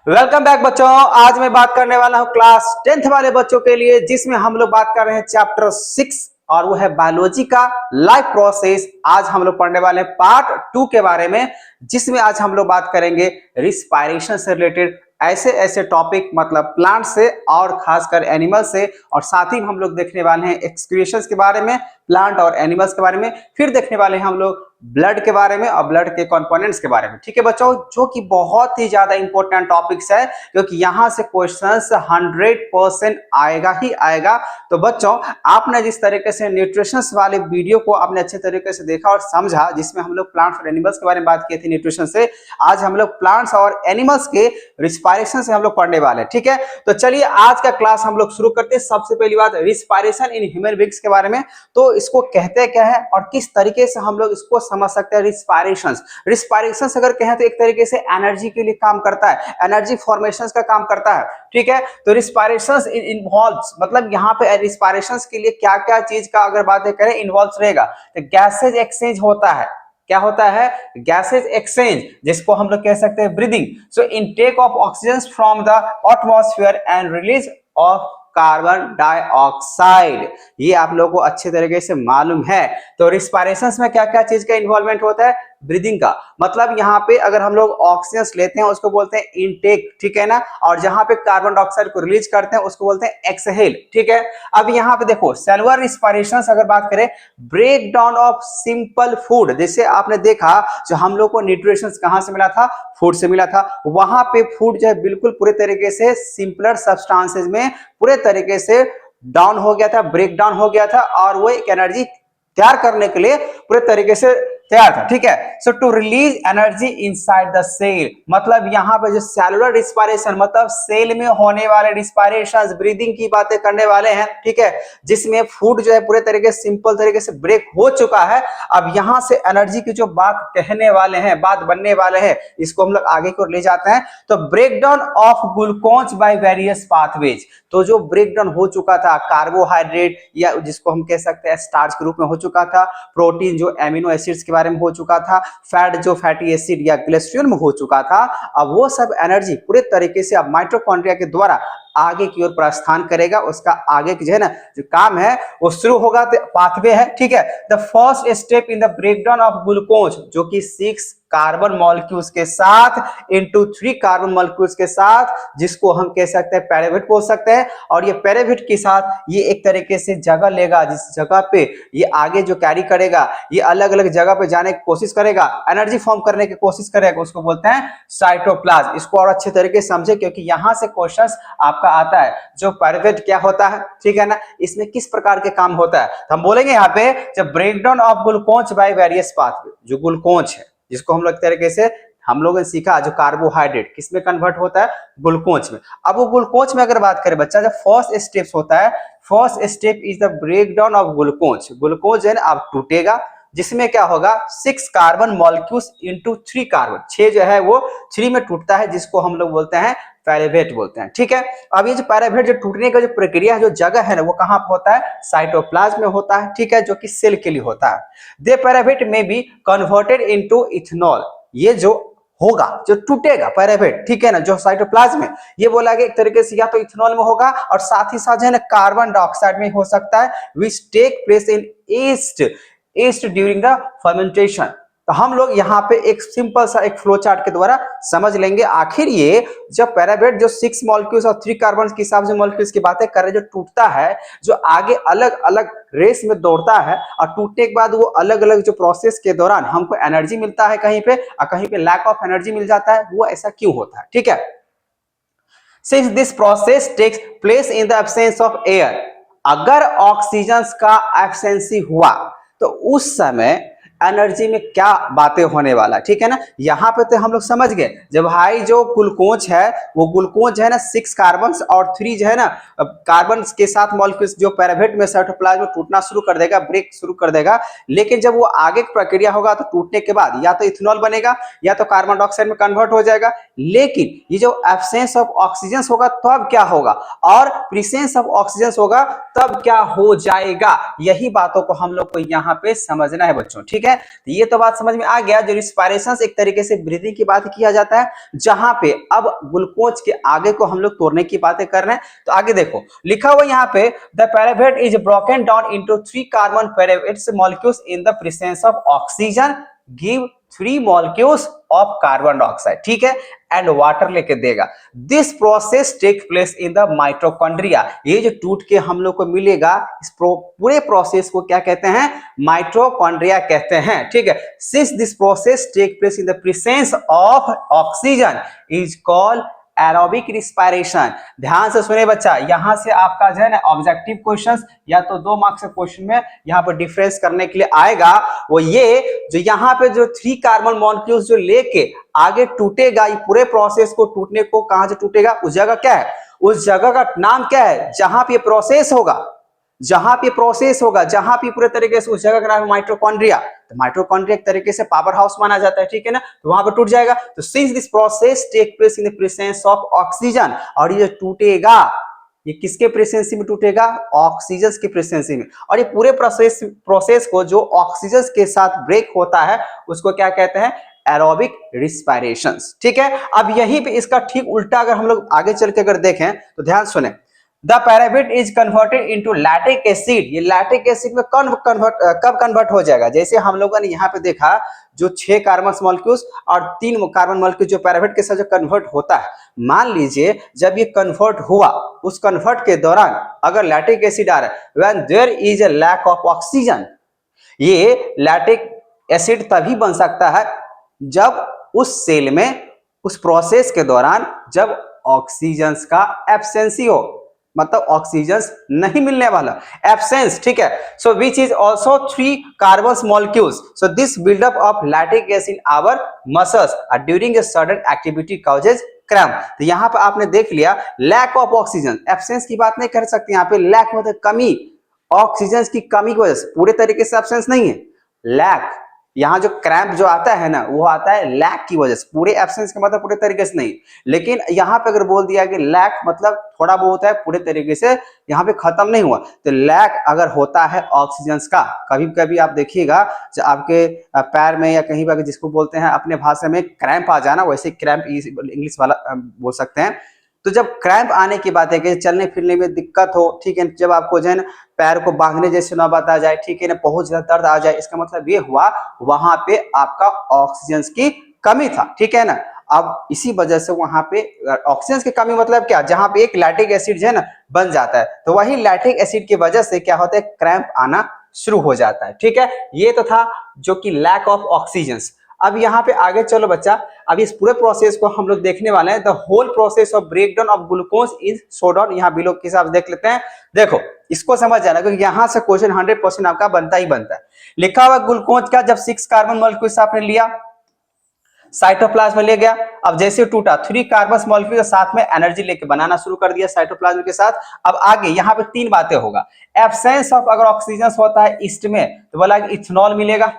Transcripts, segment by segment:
Welcome back बच्चों। आज मैं बात करने वाला हूं क्लास 10th वाले बच्चों के लिए, जिसमें हम लोग बात कर रहे हैं चैप्टर 6 और वो है बायोलॉजी का लाइफ प्रोसेस। आज हम लोग पढ़ने वाले हैं पार्ट 2 के बारे में, जिसमें आज हम लोग बात करेंगे रिस्पायरेशन से रिलेटेड ऐसे ऐसे टॉपिक, मतलब प्लांट से और खासकर एनिमल से, और साथ ही हम लोग देखने वाले हैं एक्सक्रीशंस के बारे में, प्लांट और एनिमल्स के बारे में। फिर देखने वाले हैं हम लोग ब्लड के बारे में और ब्लड के कंपोनेंट्स के बारे में। ठीक है बच्चों, जो कि बहुत ही ज्यादा इंपॉर्टेंट टॉपिक्स है, क्योंकि यहां से क्वेश्चंस 100% आएगा ही आएगा। तो बच्चों, आपने जिस तरीके से न्यूट्रिशन वाले वीडियो को आपने अच्छे तरीके से देखा और समझा, जिसमें हम लोग प्लांट्स और एनिमल्स के बारे में बात की थी न्यूट्रिशन से, आज हम लोग प्लांट्स और एनिमल्स के रिस्पायरेशन से हम लोग पढ़ने वाले हैं। ठीक है, तो चलिए आज का क्लास हम लोग शुरू करते हैं। सबसे पहली बात, रिस्पायरेशन इन ह्यूमन बीइंग्स के बारे में। तो इसको कहते क्या है और किस तरीके से हम लोग इसको समझ सकते हैं। रिस्पायरेशन अगर कहें तो एक तरीके से एनर्जी के लिए काम करता है, एनर्जी फॉर्मेशन का काम करता है। ठीक है, तो रिस्पायरेशन इन्वॉल्व्स, मतलब यहाँ पे रिस्पायरेशन के लिए क्या क्या चीज का अगर बात करें इन्वॉल्व रहेगा, तो गैसेज एक्सचेंज होता है। क्या होता है? गैसेज एक्सचेंज, जिसको हम लोग कह सकते हैं breathing. So intake of oxygen from the atmosphere and release of carbon dioxide. ये आप लोगों को अच्छे तरीके से मालूम है। तो रिस्पायरेशन में क्या क्या चीज का इन्वॉल्वमेंट होता है? ब्रीदिंग का। मतलब यहाँ पे अगर हम लोग ऑक्सीजन लेते हैं उसको बोलते हैं इनटेक, ठीक है ना, और जहां पे कार्बन डाइऑक्साइड को रिलीज करते हैं उसको बोलते हैं एक्सहेल। ठीक है, अब यहाँ पे देखो सेलुलर रिस्पायरेशन अगर बात करें, break down of simple food. जैसे आपने देखा जो हम लोग को न्यूट्रिशन कहां से मिला था? फूड से मिला था। वहां पे फूड जो है बिल्कुल पूरे तरीके से सिंपलर सब्सटेंसेस में पूरे तरीके से डाउन हो गया था, ब्रेक डाउन हो गया था, और वो एक एनर्जी तैयार करने के लिए पूरे तरीके से तैयार था। ठीक है, so to release energy inside the cell, मतलब यहाँ पे जो सेलुलर रिस्पायरेशन, मतलब सेल में होने वाले रिस्पायरेशन, ब्रीदिंग की बातें करने वाले हैं। ठीक है, जिसमें फूड जो है पूरे तरीके से सिंपल तरीके से ब्रेक हो चुका है। अब यहाँ से एनर्जी की जो बात कहने वाले हैं, बात बनने वाले हैं, इसको हम लोग आगे की ओर ले जाते हैं। तो break down of glucose by various pathways, तो जो ब्रेक डाउन हो चुका था कार्बोहाइड्रेट, या जिसको हम कह सकते हैं स्टार्च के रूप में हो चुका था, प्रोटीन जो एमिनो एसिड्स के बारे में हो चुका था, फैट जो फैटी एसिड या ग्लिसरीन में हो चुका था, अब वो सब एनर्जी पूरे तरीके से अब माइटोकॉन्ड्रिया के द्वारा आगे की ओर प्रस्थान करेगा। उसका आगे की जो है ना जो काम है वो शुरू होगा, तो पाथवे है। ठीक है, the first step in the breakdown of glucose, जो कि 6 कार्बन मॉलिक्यूल्स के साथ इनटू 3 कार्बन मॉलिक्यूल्स के साथ, जिसको हम कह सकते हैं पैरावेट बोल सकते हैं। और ये पैरावेट के साथ ये एक तरीके से जगह लेगा, जिस जगह पे ये आगे जो कैरी करेगा, ये अलग अलग जगह पे जाने की कोशिश करेगा, एनर्जी फॉर्म करने की कोशिश करेगा, उसको बोलते हैं साइटोप्लाज्म। इसको और अच्छे तरीके से समझे, क्योंकि यहां से क्वेश्चन आपका आता है जो पैरावेट क्या होता है। ठीक है ना, इसमें किस प्रकार के काम होता है, तो हम बोलेंगे यहाँ पे जब breakdown of glucose by various pathway, जो ग्लूकोज है जिसको हम लोग तरीके से हम लोगों ने सीखा, जो कार्बोहाइड्रेट किसमें कन्वर्ट होता है? ग्लूकोज में। अब वो ग्लूकोज में अगर बात करें बच्चा, जब फर्स्ट स्टेप होता है, first step is the breakdown of glucose. Glucose है ना अब टूटेगा, जिसमें क्या होगा 6 कार्बन मॉलिक्यूल्स इनटू 3 कार्बन, 6 जो है वो 3 में टूटता है, जिसको हम लोग बोलते हैं पैरावेट बोलते हैं। ठीक है, अब ये जो पैरावेट जो टूटने का जो प्रक्रिया है, जो जगह है ना, वो कहां पर होता है? साइटोप्लाज्म में होता है। ठीक है, जो कि सेल के लिए होता है। दे पैरावेट में बी कन्वर्टेड इनटू इथेनॉल, ये जो होगा, जो टूटेगा पैरावेट, ठीक है ना, जो साइटोप्लाज्म में, ये बोला गया एक तरीके से या तो इथेनॉल में होगा, और साथ ही साथ है ना कार्बन डाइऑक्साइड में हो सकता है, which take place in yeast during the fermentation. तो हम लोग यहाँ पे एक सिंपल सा एक फ्लो चार्ट के द्वारा समझ लेंगे। आखिर ये जब पैरावेट जो 6 मॉलिक्यूल्स और 3 कार्बन के हिसाब से मॉलिक्यूल्स की बातें कर रहे, जो टूटता है, जो आगे अलग अलग रेस में दौड़ता है, और टूटने के बाद वो अलग अलग जो प्रोसेस के दौरान हमको एनर्जी मिलता है कहीं पे, और कहीं पे लैक ऑफ एनर्जी मिल जाता है, वो ऐसा क्यों होता है? ठीक है, since this process takes place in the absence of air, अगर ऑक्सीजन का एब्सेंसी हुआ तो उस समय एनर्जी में क्या बातें होने वाला। ठीक है ना, यहाँ पे तो हम लोग समझ गए, जब हाई जो ग्लूकोज है, वो ग्लूकोज है ना 6 कार्बन और 3 जो है ना कार्बन के साथ मॉलिक्यूल्स, जो पैरावेट में साइटोप्लाज्म में टूटना शुरू कर देगा, ब्रेक शुरू कर देगा। लेकिन जब वो आगे की प्रक्रिया होगा तो टूटने के बाद या तो इथेनॉल बनेगा या तो कार्बन डाइऑक्साइड में कन्वर्ट हो जाएगा। लेकिन ये जो एब्सेंस ऑफ ऑक्सीजन होगा तब क्या होगा, और प्रेजेंस ऑफ ऑक्सीजन होगा तब क्या हो जाएगा, यही बातों को हम लोग को यहाँ पे समझना है बच्चों। ठीक है, है, तो ये तो बात समझ में आ गया। जो रिस्पायरेशन एक तरीके से ब्रीदिंग की बात किया जाता है, जहां पे अब ग्लूकोज के आगे को हम लोग तोड़ने की बातें कर रहे हैं। तो आगे देखो लिखा हुआ यहाँ पे, the pyruvate is broken down into 3 carbon pyruvates molecules in the presence of oxygen give 3 molecules of carbon dioxide, ठीक है, एंड वाटर लेके देगा। This process take place in the mitochondria. ये जो टूट के हम लोग को मिलेगा, इस पूरे प्रोसेस को क्या कहते हैं? माइटोकॉन्ड्रिया कहते हैं, ठीक है। Since this process take place in the presence of oxygen is called aerobic respiration. ध्यान से सुने बच्चा, यहां से आपका जो है ना ऑब्जेक्टिव क्वेश्चंस या तो 2 मार्क्स के क्वेश्चन में यहां पर डिफरेंस करने के लिए आएगा, वो ये जो यहां पे जो 3 कार्बन मॉलिक्यूल्स जो लेके आगे टूटेगा, ये पूरे प्रोसेस को टूटने को कहां से टूटेगा? उस जगह क्या है? उस जगह का नाम क्या है? जहां पे प्रोसेस होगा, जहां पे प्रोसेस होगा, जहां पे पूरे तरीके से उस जगह का नाम है माइटोकॉन्ड्रिया। तो माइटोकॉन्ड्रिया एक तरीके से पावर हाउस माना जाता है, ठीक है ना, तो वहां पर टूट जाएगा। तो since this process take place in the presence of oxygen, और ये टूटेगा, ये किसके प्रेजेंस में टूटेगा? ऑक्सीजन के प्रेजेंस में। और ये पूरे प्रोसेस को जो ऑक्सीजन के साथ ब्रेक होता है उसको क्या कहते हैं? एरोबिक रिस्पायरेशन, ठीक है। अब यहीं पे इसका ठीक उल्टा अगर हम लोग आगे चल के अगर देखें तो ध्यान सुने, the pyruvate is converted into lactic acid. ये लैक्टिक एसिड में कब कन्वर्ट हो जाएगा? जैसे हम लोगों ने यहाँ पे देखा, जो 6 कार्बन मॉलिक्यूल्स और 3 कार्बन मॉलिक्यूल जो पैरावेट के साथ जो कन्वर्ट होता है, मान लीजिए जब ये कन्वर्ट हुआ, उस कन्वर्ट के दौरान अगर लैक्टिक एसिड आ रहा है, when there is a lack of oxygen, ये लैक्टिक एसिड तभी बन सकता है जब उस सेल में, उस प्रोसेस के दौरान जब ऑक्सीजन का एब्सेंसी हो, मतलब ऑक्सीजन नहीं मिलने वाला, एब्सेंस, ठीक है। So which is also 3 carbon molecules, so this buildup of lactic acid in our muscles during a sudden activity causes cramp. तो यहाँ पे आपने देख लिया, लैक ऑफ ऑक्सीजन, एब्सेंस की बात नहीं कर सकते यहाँ पे, लैक मतलब कमी, ऑक्सीजन की कमी की वजह से, पूरे तरीके से एब्सेंस नहीं है, लैक। यहाँ जो क्रैम्प जो आता है ना, वो आता है लैक की वजह से, पूरे एब्सेंस का मतलब पूरे तरीके से नहीं। लेकिन यहाँ पे अगर बोल दिया कि लैक मतलब थोड़ा बहुत है, पूरे तरीके से यहाँ पे खत्म नहीं हुआ, तो लैक अगर होता है ऑक्सीजन का, कभी कभी आप देखिएगा जो आपके पैर में या कहीं पर जिसको बोलते हैं अपने भाषा में क्रैम्प आ जाना, वैसे क्रैम्प इंग्लिश वाला बोल सकते हैं। तो जब क्रैम्प आने की बात है कि चलने फिरने में दिक्कत हो, ठीक है, जब आपको जो है ना पैर को बांधने जैसे ना बता जाए, ठीक है ना, बहुत ज्यादा दर्द आ जाए, इसका मतलब ये हुआ वहां पे आपका ऑक्सीजन की कमी था, ठीक है ना। अब इसी वजह से वहां पे ऑक्सीजन की कमी मतलब क्या? जहां पे एक लैक्टिक एसिड जो है ना बन जाता है, तो वही लैक्टिक एसिड की वजह से क्या होता है? क्रैम्प आना शुरू हो जाता है, ठीक है। ये तो था जो कि लैक ऑफ ऑक्सीजन। अब यहाँ पे आगे चलो बच्चा, अब इस पूरे प्रोसेस को हम लोग देखने वाले हैं, the whole process of breakdown of glucose is show down. यहाँ बिलो के हिसाब से देख लेते हैं। देखो इसको समझ जाना, क्योंकि यहाँ से क्वेश्चन 100% आपका बनता ही बनता है। लिखा हुआ ग्लूकोज का जब 6 कार्बन मॉलिक्यूल्स आपने लिया, साइटोप्लाज्म में ले गया, अब जैसे टूटा 3 कार्बन मॉलिक्यूल साथ में एनर्जी लेके बनाना शुरू कर दिया साइटोप्लाज्म के साथ। अब आगे यहाँ पे 3 बातें होगा, एब्सेंस ऑफ अगर ऑक्सीजन होता है ईस्ट में, तो बोला इथेनॉल मिलेगा,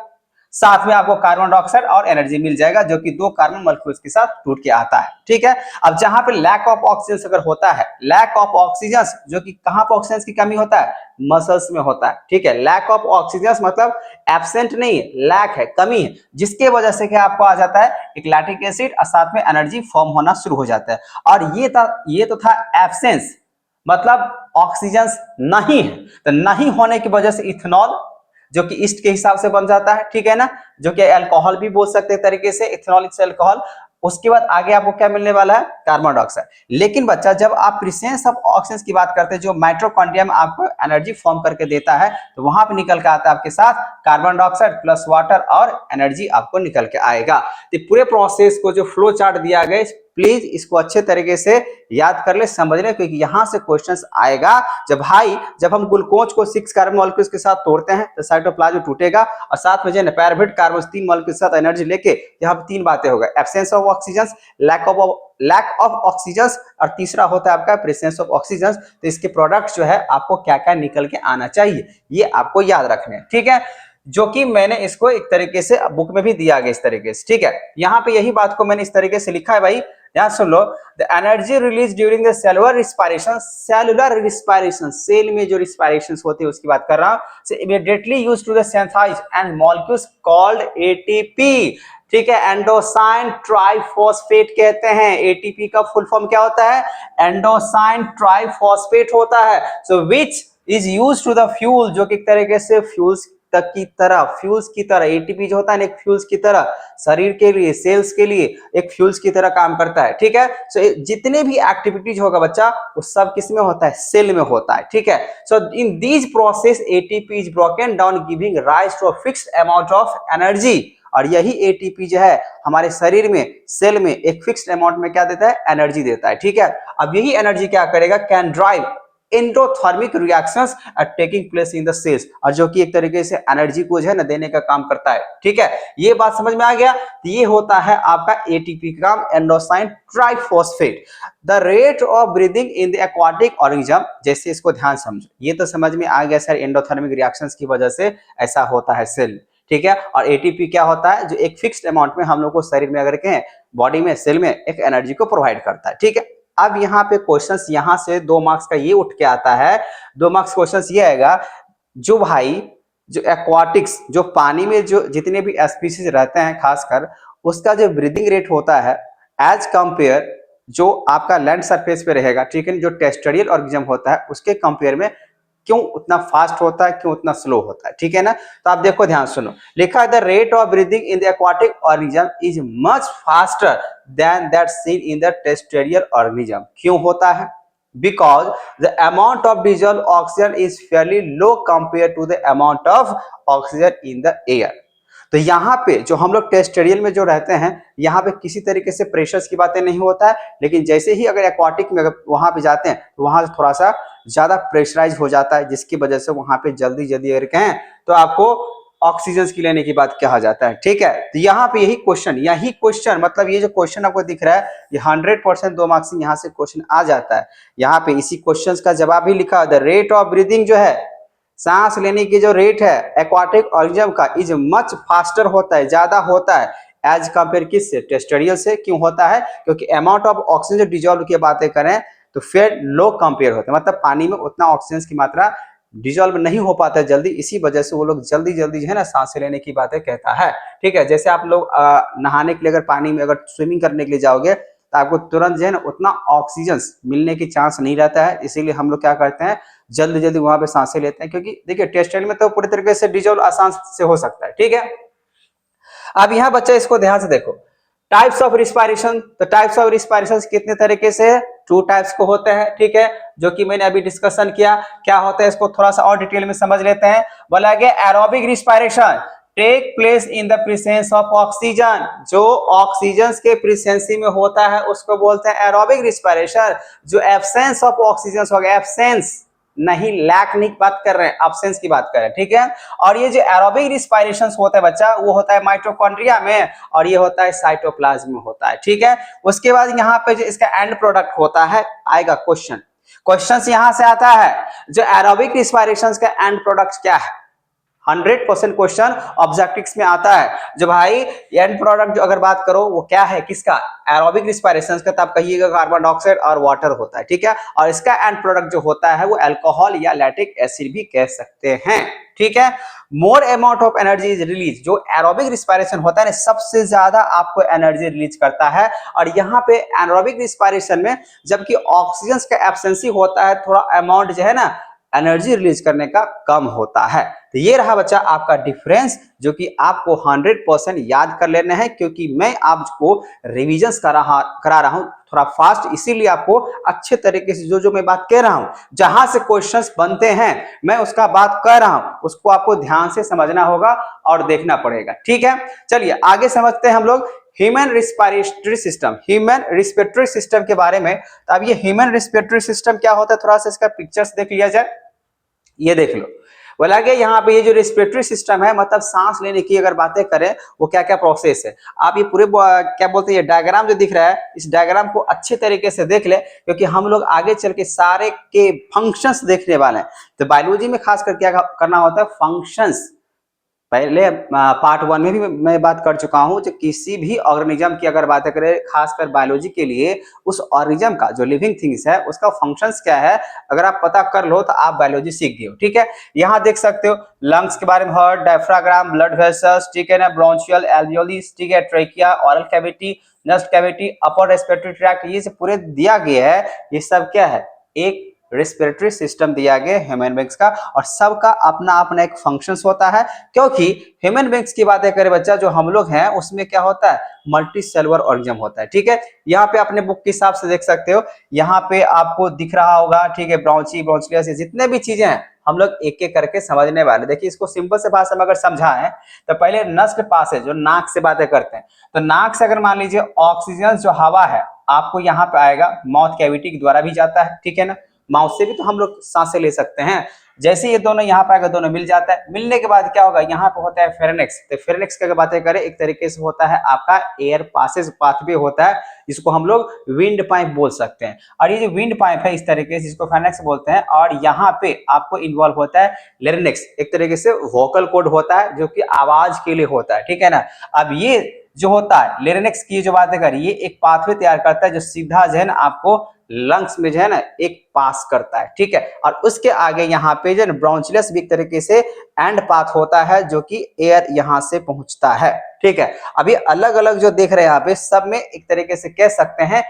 साथ में आपको कार्बन डाइऑक्साइड और एनर्जी मिल जाएगा, जो कि 2 कार्बन मॉलिक्यूल्स के साथ टूट के आता है, ठीक है। अब जहां पे लैक ऑफ ऑक्सीजन अगर होता है, लैक ऑफ ऑक्सीजन जो कि कहां पर ऑक्सीजन की कमी होता है? मसल्स में होता है, ठीक है। लैक ऑफ ऑक्सीजन मतलब एब्सेंट नहीं है, लैक है, कमी है, जिसके वजह से क्या आपको आ जाता है? एक लैक्टिक एसिड और साथ में एनर्जी फॉर्म होना शुरू हो जाता है। और ये तो था एब्सेंस, मतलब ऑक्सीजन नहीं है, तो नहीं होने की वजह से इथेनॉल जो कि ईस्ट के हिसाब से बन जाता है, ठीक है ना, जो कि अल्कोहल भी बोल सकते हैं तरीके से, इथेनॉल इज अल्कोहल। उसके बाद आगे आपको क्या मिलने वाला है? Carbon dioxide. लेकिन बच्चा जब आप प्रेजेंस ऑफ ऑक्सीजन की बात करते हैं, जो माइटोकॉन्ड्रिया में आपको एनर्जी फॉर्म करके देता है, तो वहां पे निकल के आता है आपके साथ कार्बन डाइऑक्साइड प्लस वाटर और एनर्जी आपको निकल के आएगा। तो पूरे प्रोसेस को जो फ्लो चार्ट दिया गया, प्लीज इसको अच्छे तरीके से याद कर ले, समझ ले, क्योंकि यहां से क्वेश्चंस आएगा। जब हम ग्लूकोज को 6 कार्बन मॉलिक्यूल्स के साथ तोड़ते हैं तो साइटोप्लाज्म टूटेगा, और साथ में जो है पैरावेट कार्बन 3 मॉलिक्यूल के साथ एनर्जी लेके यहाँ पे 3 बातें होगा, absence of oxygen, lack of oxygen, और तीसरा होता है आपका प्रेजेंस ऑफ ऑक्सीजन। तो इसके प्रोडक्ट जो है आपको क्या क्या निकल के आना चाहिए, ये आपको याद रखने हैं, ठीक है, जो कि मैंने इसको एक तरीके से बुक में भी दिया गया इस तरीके से, ठीक है। यहाँ पे यही बात को मैंने इस तरीके से लिखा है भाई, ध्यान सुन लो, the energy release during the cellular respiration, cell में जो रिस्पायरेशन होती है उसकी बात कर रहा हूं, immediately use to the synthesize and molecules called ATP. ठीक है, एंडोसाइन ट्राइफॉस्फेट कहते हैं। एटीपी का फुल फॉर्म क्या होता है? एंडोसाइन ट्राइफॉस्फेट होता है। So which is use to the fuel, जो कि एक तरीके से फ्यूल्स तक की तरह, फ्यूल्स की तरह, एटीपी जो होता है एक फ्यूल्स की तरह, शरीर के लिए, सेल्स के लिए एक फ्यूल्स की तरह काम करता है। ठीक है, सो जितने भी एक्टिविटीज होगा बच्चा वो सब किस में होता है? सेल में होता है। ठीक है, so in these process ATP is broken down giving rise to a fixed amount of energy. और यही एटीपी जो है हमारे शरीर में, सेल में एक फिक्स्ड अमाउंट में क्या देता है? एनर्जी देता है। ठीक है, अब यही एनर्जी क्या करेगा? Can drive endothermic reactions are taking place in the cells, और जो कि एक तरीके से एनर्जी को जो है ना देने का काम करता है। ठीक है, ये बात समझ में आ गया? तो ये होता है आपका एटीपी का काम, adenosine triphosphate. The rate of breathing in the aquatic organism, जैसे इसको ध्यान समझो, ये तो समझ में आ गया सर, एंडोथर्मिक रिएक्शंस की वजह से ऐसा होता है सेल। ठीक है, और एटीपी क्या होता है? जो एक फिक्स्ड अमाउंट में हम लोग को शरीर में अगर कहें, बॉडी में, सेल में एक एनर्जी को प्रोवाइड करता है। ठीक है, अब यहाँ पे क्वेश्चंस, यहाँ से 2 मार्क्स का ये उठ के आता है, 2 मार्क्स क्वेश्चंस ये आएगा, जो भाई जो एक्वाटिक्स, जो पानी में जो जितने भी स्पीसीज रहते हैं खासकर, उसका जो ब्रीदिंग रेट होता है एज कंपेयर जो आपका लैंड सरफेस पे रहेगा, ठीक है, जो टेरेस्ट्रियल ऑर्गेनिज्म होता है उसके कंपेयर में क्यों उतना फास्ट होता है, क्यों उतना स्लो होता है। ठीक है ना, तो आप देखो, ध्यान सुनो, लिखा है the rate of breathing in the aquatic organism is much faster than that seen in the terrestrial organism. क्यों होता है? Because the amount of dissolve oxygen is fairly low compare to the amount of oxygen in the air. तो यहाँ पे जो हम लोग terrestrial में जो रहते हैं, यहाँ पे किसी तरीके से प्रेशर्स की बातें नहीं होता है, लेकिन जैसे ही अगर एक्वाटिक में वहां पे जाते हैं तो वहां से थोड़ा सा ज्यादा प्रेशराइज हो जाता है, जिसकी वजह से वहां पे जल्दी जल्दी अगर कहें तो आपको ऑक्सीजन की लेने की बात कहा जाता है। ठीक है, तो यहाँ पे यही क्वेश्चन मतलब ये जो क्वेश्चन आपको दिख रहा है, ये 100% 2 मार्क्स यहाँ से क्वेश्चन आ जाता है। यहाँ पे इसी क्वेश्चन का जवाब भी लिखा, द रेट ऑफ ब्रीदिंग जो है, सांस लेने की जो रेट है एक्वाटिक ऑर्गेनिज्म का, इज मच फास्टर होता है, ज्यादा होता है एज कंपेयर किससे? टेरेस्ट्रियल से। क्यों होता है? क्योंकि अमाउंट ऑफ ऑक्सीजन जो डिजॉल्व की बातें करें तो फिर लो कंपेयर होता है, मतलब पानी में उतना ऑक्सीजन की मात्रा डिजॉल्व नहीं हो पाता है जल्दी, इसी वजह से वो लोग जल्दी जल्दी जो है ना सांस लेने की बातें कहता है। ठीक है, जैसे आप लोग नहाने के लिए अगर पानी में अगर स्विमिंग करने के लिए जाओगे तो आपको तुरंत जो है ना उतना ऑक्सीजन मिलने की चांस नहीं रहता है, इसीलिए हम लोग क्या करते हैं, जल्दी जल्दी वहां पे सांसें लेते हैं, क्योंकि देखिए टेरेस्ट्रियल में तो पूरी तरीके से डिजॉल्व आसान से हो सकता है। ठीक है, अब यहाँ बच्चा इसको ध्यान से देखो, टाइप्स ऑफ रिस्पायरेशन। तो टाइप्स ऑफ रिस्पायरेशन कितने तरीके से? 2 टाइप्स को होते हैं। ठीक है, जो कि मैंने अभी डिस्कशन किया, क्या होता है इसको थोड़ा सा और डिटेल में समझ लेते हैं। बोला गया aerobic respiration take place in the presence of oxygen, जो ऑक्सीजन के प्रेजेंसी में होता है उसको बोलते हैं एरोबिक रिस्पायरेशन। जो एब्सेंस ऑफ ऑक्सीजन हो गया, एब्सेंस नहीं, लैक नहीं बात कर रहे हैं, एब्सेंस की बात कर रहे हैं। ठीक है, और ये जो एरोबिक रिस्पायरेशन होता है बच्चा, वो होता है माइटोकॉन्ड्रिया में, और ये होता है साइटोप्लाज्म में होता है। ठीक है, उसके बाद यहाँ पे जो इसका एंड प्रोडक्ट होता है, आएगा क्वेश्चन यहां से आता है, जो एरोबिक रिस्पायरेशन का एंड प्रोडक्ट क्या है? 100% क्वेश्चन ऑब्जेक्टिव्स में आता है। जो भाई एंड प्रोडक्ट जो अगर बात करो वो क्या है, किसका? एरोबिक रिस्पायरेशन का, तब कहिएगा कार्बन डाइऑक्साइड और वाटर होता है। ठीक है, और इसका एंड प्रोडक्ट जो होता है वो अल्कोहल या लैक्टिक एसिड भी कह सकते हैं। ठीक है, more amount of energy is release, जो एरोबिक रिस्पायरेशन होता है ना सबसे ज्यादा आपको एनर्जी रिलीज करता है। और यहाँ पे एनारोबिक रिस्पायरेशन में जबकि ऑक्सीजन का एब्सेंसी होता है, थोड़ा अमाउंट जो है ना एनर्जी रिलीज करने का कम होता है। तो ये रहा बच्चा आपका डिफरेंस, जो कि आपको 100% याद कर लेना है, क्योंकि मैं आपको रिविजन करा रहा हूं थोड़ा फास्ट, इसीलिए आपको अच्छे तरीके से जो मैं बात कह रहा हूं, जहां से क्वेश्चंस बनते हैं मैं उसका बात कर रहा हूं, उसको आपको ध्यान से समझना होगा और देखना पड़ेगा। ठीक है, चलिए आगे समझते हैं हम लोग ह्यूमन रिस्पिरेटरी सिस्टम के बारे में। तो अब ये ह्यूमन रिस्पिरेटरी सिस्टम क्या होता है, थोड़ा सा इसका पिक्चर्स देख लिया जाए। ये देख लो, बोला गया यहाँ पे ये जो रेस्पिरेटरी सिस्टम है, मतलब सांस लेने की अगर बातें करें वो क्या क्या प्रोसेस है, आप ये पूरे क्या बोलते हैं, ये डायग्राम जो दिख रहा है, इस डायग्राम को अच्छे तरीके से देख ले, क्योंकि हम लोग आगे चल के सारे के फंक्शंस देखने वाले हैं। तो बायोलॉजी में खास कर क्या करना होता है, फंक्शंस पहले पार्ट 1 में भी मैं बात कर चुका हूं, जो किसी भी ऑर्गेनिज्म की अगर बात करें खासकर बायोलॉजी के लिए, उस ऑर्गेनिज्म का जो लिविंग थिंग्स है उसका फंक्शंस क्या है, अगर आप पता कर लो तो आप बायोलॉजी सीख गए हो। ठीक है, यहाँ देख सकते हो लंग्स के बारे में, हार्ट, डायफ्राग्राम, ब्लड वेसल्स, ठीक है ना, ब्रोंचियल एल्वियोली, ठीक है, trachea, oral cavity, nasal cavity, upper respiratory tract, ये सब पूरे दिया गया है। ये सब क्या है, एक रेस्पिरेटरी सिस्टम दिया गया ह्यूमन बींग्स का, और सबका अपना अपना एक फंक्शंस होता है। क्योंकि ह्यूमन बींग्स की बातें करें बच्चा, जो हम लोग हैं उसमें क्या होता है, मल्टी सेलुलर ऑर्गेनिज्म होता है। ठीक है, यहाँ पे अपने बुक के हिसाब से देख सकते हो, यहाँ पे आपको दिख रहा होगा, ठीक है, ब्रोंची, ब्रोंचियस, जितने भी चीजें हैं हम लोग एक एक करके समझने वाले। देखिए, इसको सिंपल से भाषा में अगर समझाएं तो पहले नस्ल पास है, जो नाक से बातें करते हैं, तो नाक से अगर मान लीजिए ऑक्सीजन जो हवा है आपको यहाँ पे आएगा, माउथ कैविटी के द्वारा भी जाता है। ठीक है ना, माउथ से भी तो हम लोग सांसें ले सकते हैं। जैसे ये दोनों यहाँ पे आएगा, दोनों मिल जाता है। मिलने के बाद क्या होगा, यहाँ पे होता है फेरेनेक्स। तो फेरेनेक्स की अगर बातें करें, एक तरीके से होता है आपका एयर पासेज पाथवे होता है, जिसको हम लोग विंड पाइप बोल सकते हैं। और ये जो विंड पाइप है इस तरीके से, जिसको फेरेनेक्स बोलते हैं, और यहाँ पे आपको इन्वॉल्व होता है लेरिनेक्स, एक तरीके से वोकल कॉर्ड होता है जो कि आवाज के लिए होता है। ठीक है ना, अब ये जो होता है लेरिनेक्स की जो बातें करें, ये एक पाथवे तैयार करता है जो सीधा जो है ना आपको लंग्स में जो है ना एक पास करता है। ठीक है, और उसके आगे यहाँ पे जो ब्रोंचियस भी एक तरीके से एंड पाथ होता है, जो कि एयर यहाँ से पहुंचता है। ठीक है, अभी अलग अलग जो देख रहे हैं यहाँ पे, सब में एक तरीके से कह सकते हैं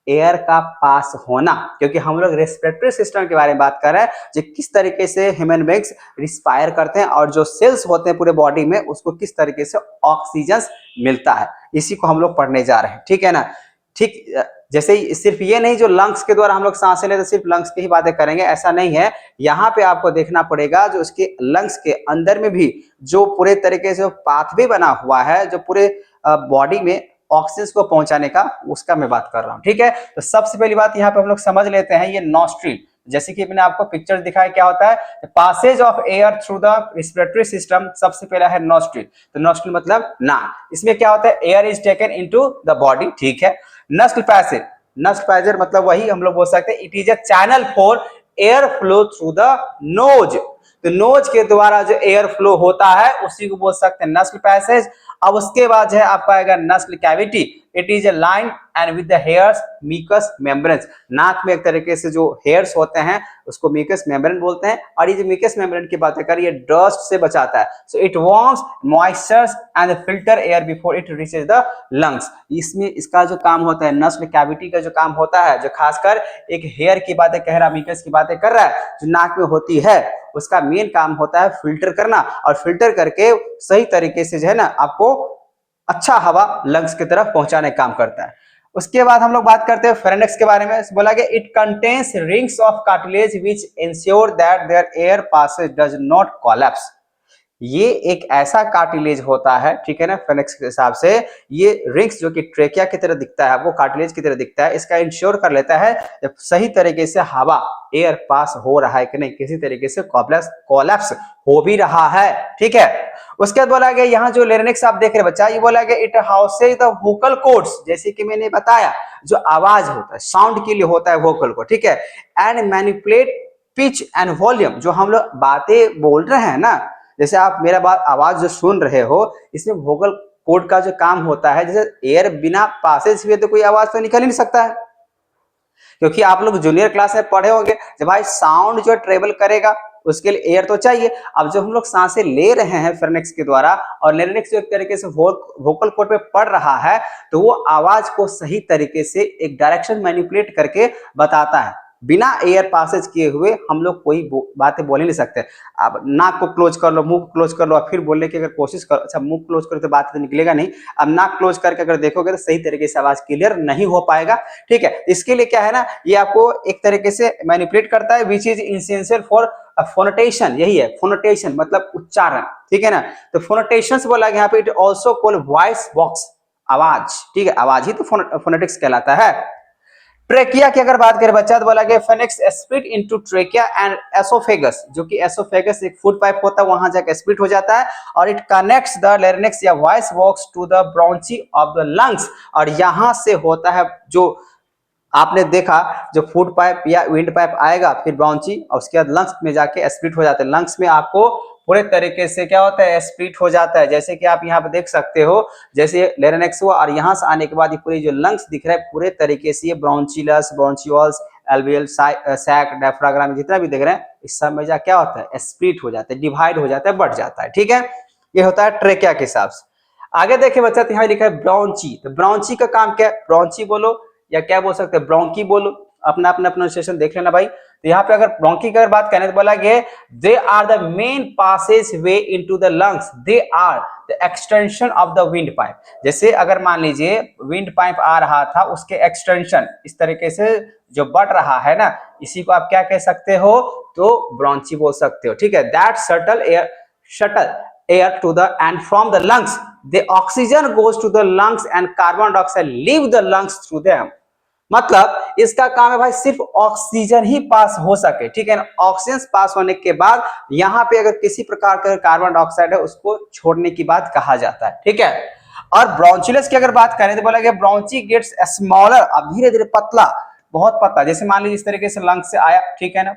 एयर का पास होना, क्योंकि हम लोग रेस्पिरेटरी सिस्टम के बारे में बात कर रहे हैं, जो किस तरीके से ह्यूमन बींग्स रिस्पायर करते हैं, और जो सेल्स होते हैं पूरे बॉडी में उसको किस तरीके से ऑक्सीजन मिलता है, इसी को हम लोग पढ़ने जा रहे हैं। ठीक है ना, ठीक जैसे सिर्फ ये नहीं जो लंग्स के द्वारा हम लोग सांसें लेते सिर्फ लंग्स की ही बातें करेंगे, ऐसा नहीं है। यहाँ पे आपको देखना पड़ेगा जो उसके लंग्स के अंदर में भी जो पूरे तरीके से पाथवे बना हुआ है, जो पूरे बॉडी में ऑक्सीजन को पहुंचाने का, उसका मैं बात कर रहा हूँ। ठीक है, तो सबसे पहली बात यहाँ पे हम लोग समझ लेते हैं, ये नॉस्ट्रिल, जैसे कि मैंने आपको पिक्चर दिखाया, क्या होता है passage of air through the respiratory system. सबसे पहला है नॉस्ट्रिल, तो नॉस्ट्रिल मतलब नाक, इसमें क्या होता है, air is taken into the body. ठीक है, नस्ल पैसेज, नस्ल पैसेज मतलब वही हम लोग बोल सकते हैं, it is a channel for air flow through the knows. तो नोज के द्वारा जो एयर फ्लो होता है उसी को बोल सकते हैं नस्ल पैसेज। अब उसके बाद है आपका आएगा nasal cavity, it is a line and with the hairs mucous membrane. नाक में एक तरीके से जो हेयर्स होते हैं उसको म्यूकस मेम्ब्रेन बोलते हैं, और ये जो म्यूकस मेम्ब्रेन की बातें करें, ये डस्ट से बचाता है। So it warms moistures and filter air before it reaches the lungs. इसमें इसका जो काम होता है, नस्ल कैविटी का जो काम होता है, जो खासकर एक हेयर की बातें कह रहा, म्यूकस की बातें कर रहा है, जो नाक में होती है, उसका मेन काम होता है फिल्टर करना, और फिल्टर करके सही तरीके से जो है ना आपको अच्छा हवा लंग्स की तरफ पहुंचाने का काम करता है। उसके बाद हम लोग बात करते हैं फेरेनेक्स के बारे में। बोला गया it contains rings of cartilage which ensure that their air passage does not collapse. ये एक ऐसा कार्टिलेज होता है, ठीक है ना, फेरेनेक्स के हिसाब से ये रिंग्स जो कि ट्रेकिया की तरह दिखता है, वो कार्टिलेज की तरह दिखता है, इसका इंश्योर कर लेता है जब सही तरीके से हवा एयर पास हो रहा है कि नहीं, किसी तरीके से कोलैप्स हो भी रहा है। ठीक है, उसके बाद बोला गया यहाँ जो लेरिनेक्स आप देख रहे बच्चा, ये बोला गया it houses the vocal cords, जैसे कि मैंने बताया जो आवाज होता है, साउंड के लिए होता है वोकल कॉर्ड। ठीक है, and manipulate pitch and volume, जो हम लोग बातें बोल रहे हैं ना, जैसे आप मेरा बात आवाज जो सुन रहे हो, इसमें वोकल कॉर्ड का जो काम होता है, जैसे एयर बिना पासेज हुए तो कोई आवाज तो निकल ही नहीं सकता है, क्योंकि आप लोग जूनियर क्लास में पढ़े होंगे जब भाई साउंड जो ट्रेवल करेगा उसके लिए एयर तो चाहिए। अब जब हम लोग सांसें ले रहे हैं फेरेनेक्स के द्वारा, और लेरिनेक्स जो एक तरीके से वोकल कॉर्ड पे पड़ रहा है, तो वो आवाज को सही तरीके से एक डायरेक्शन मैनिपुलेट करके बताता है। बिना एयर पासेज किए हुए हम लोग कोई बातें बोल ही नहीं सकते। अब नाक को क्लोज कर लो, मुंह को क्लोज कर लो, और फिर बोलने की अगर कोशिश करो, अच्छा मुंह क्लोज करो तो बात तो निकलेगा नहीं। अब नाक क्लोज करके अगर देखोगे तो सही तरीके से आवाज क्लियर नहीं हो पाएगा। ठीक है, इसके लिए क्या है ना, ये आपको एक तरीके से मैनिपुलेट करता है, विच इज एसेंशियल फॉर फोनोटेशन। यही है फोनोटेशन मतलब उच्चारण। ठीक है ना, तो फोनोटेशन बोला गया यहाँ पे, it also called voice box, आवाज। ठीक है, आवाज ही तो फोनेटिक्स कहलाता है। ट्रेकिया की अगर बात करें बच्चा, तो बोला गया pharynx split into trachea and oesophagus, जो कि एसोफेगस एक फूड पाइप होता है, वहां जाकर स्प्लिट हो जाता है, और इट कनेक्ट्स द लेरिनेक्स या voice box to the bronchi of the lungs. और यहां से होता है जो आपने देखा, जो फूड पाइप या विंड पाइप आएगा, फिर ब्रोंची, और उसके बाद लंग्स में जाके स्प्लिट हो जाते हैं। लंग्स में आपको पूरे तरीके से क्या होता है, स्प्लिट हो जाता है। जैसे कि आप यहाँ पे देख सकते हो, जैसे लेरेनेक्स हुआ और यहाँ से आने के बाद ये पूरे जो लंग्स दिख रहा है पूरे तरीके से ये ब्रोंचियस, ब्रोंचियोल्स, एल्वियल, सैक, डायफ्राग्राम जितना भी देख रहे हैं इस सब में जा क्या होता है, स्प्लिट हो जाता है, डिवाइड हो जाता है, बढ़ जाता है। ठीक है, ये होता है ट्रेकिया के हिसाब से। आगे देखिए बच्चा, यहाँ लिखा है ब्रोंची। तो ब्रोंची का काम क्या है, ब्रोंची बोलो या क्या बोल सकते हैं, ब्रोंकी बोलो, अपना अपना प्रोनाउंसिएशन देख लेना भाई। तो यहाँ पे अगर ब्रोंकी की अगर बात करें तो बोला गया they are the main passage way into the lungs, they are the extension of the wind pipe. जैसे अगर मान लीजिए विंड पाइप आ रहा था, उसके एक्सटेंशन इस तरीके से जो बढ़ रहा है ना, इसी को आप क्या कह सकते हो, तो ब्रोंची बोल सकते हो। ठीक है, that shuttle air to the and from the lungs, the oxygen goes to the lungs and carbon dioxide leave the lungs through them। मतलब इसका काम है भाई सिर्फ ऑक्सीजन ही पास हो सके। ठीक है ना, ऑक्सीजन पास होने के बाद यहाँ पे अगर किसी प्रकार का कार्बन डाइऑक्साइड है उसको छोड़ने की बात कहा जाता है। ठीक है, और ब्रोंचियल्स की अगर बात करें तो बोला गया ब्रोंची गेट्स स्मॉलर, अब धीरे धीरे पतला, बहुत पतला। जैसे मान लीजिए इस तरीके से लंग्स से आया, ठीक है ना,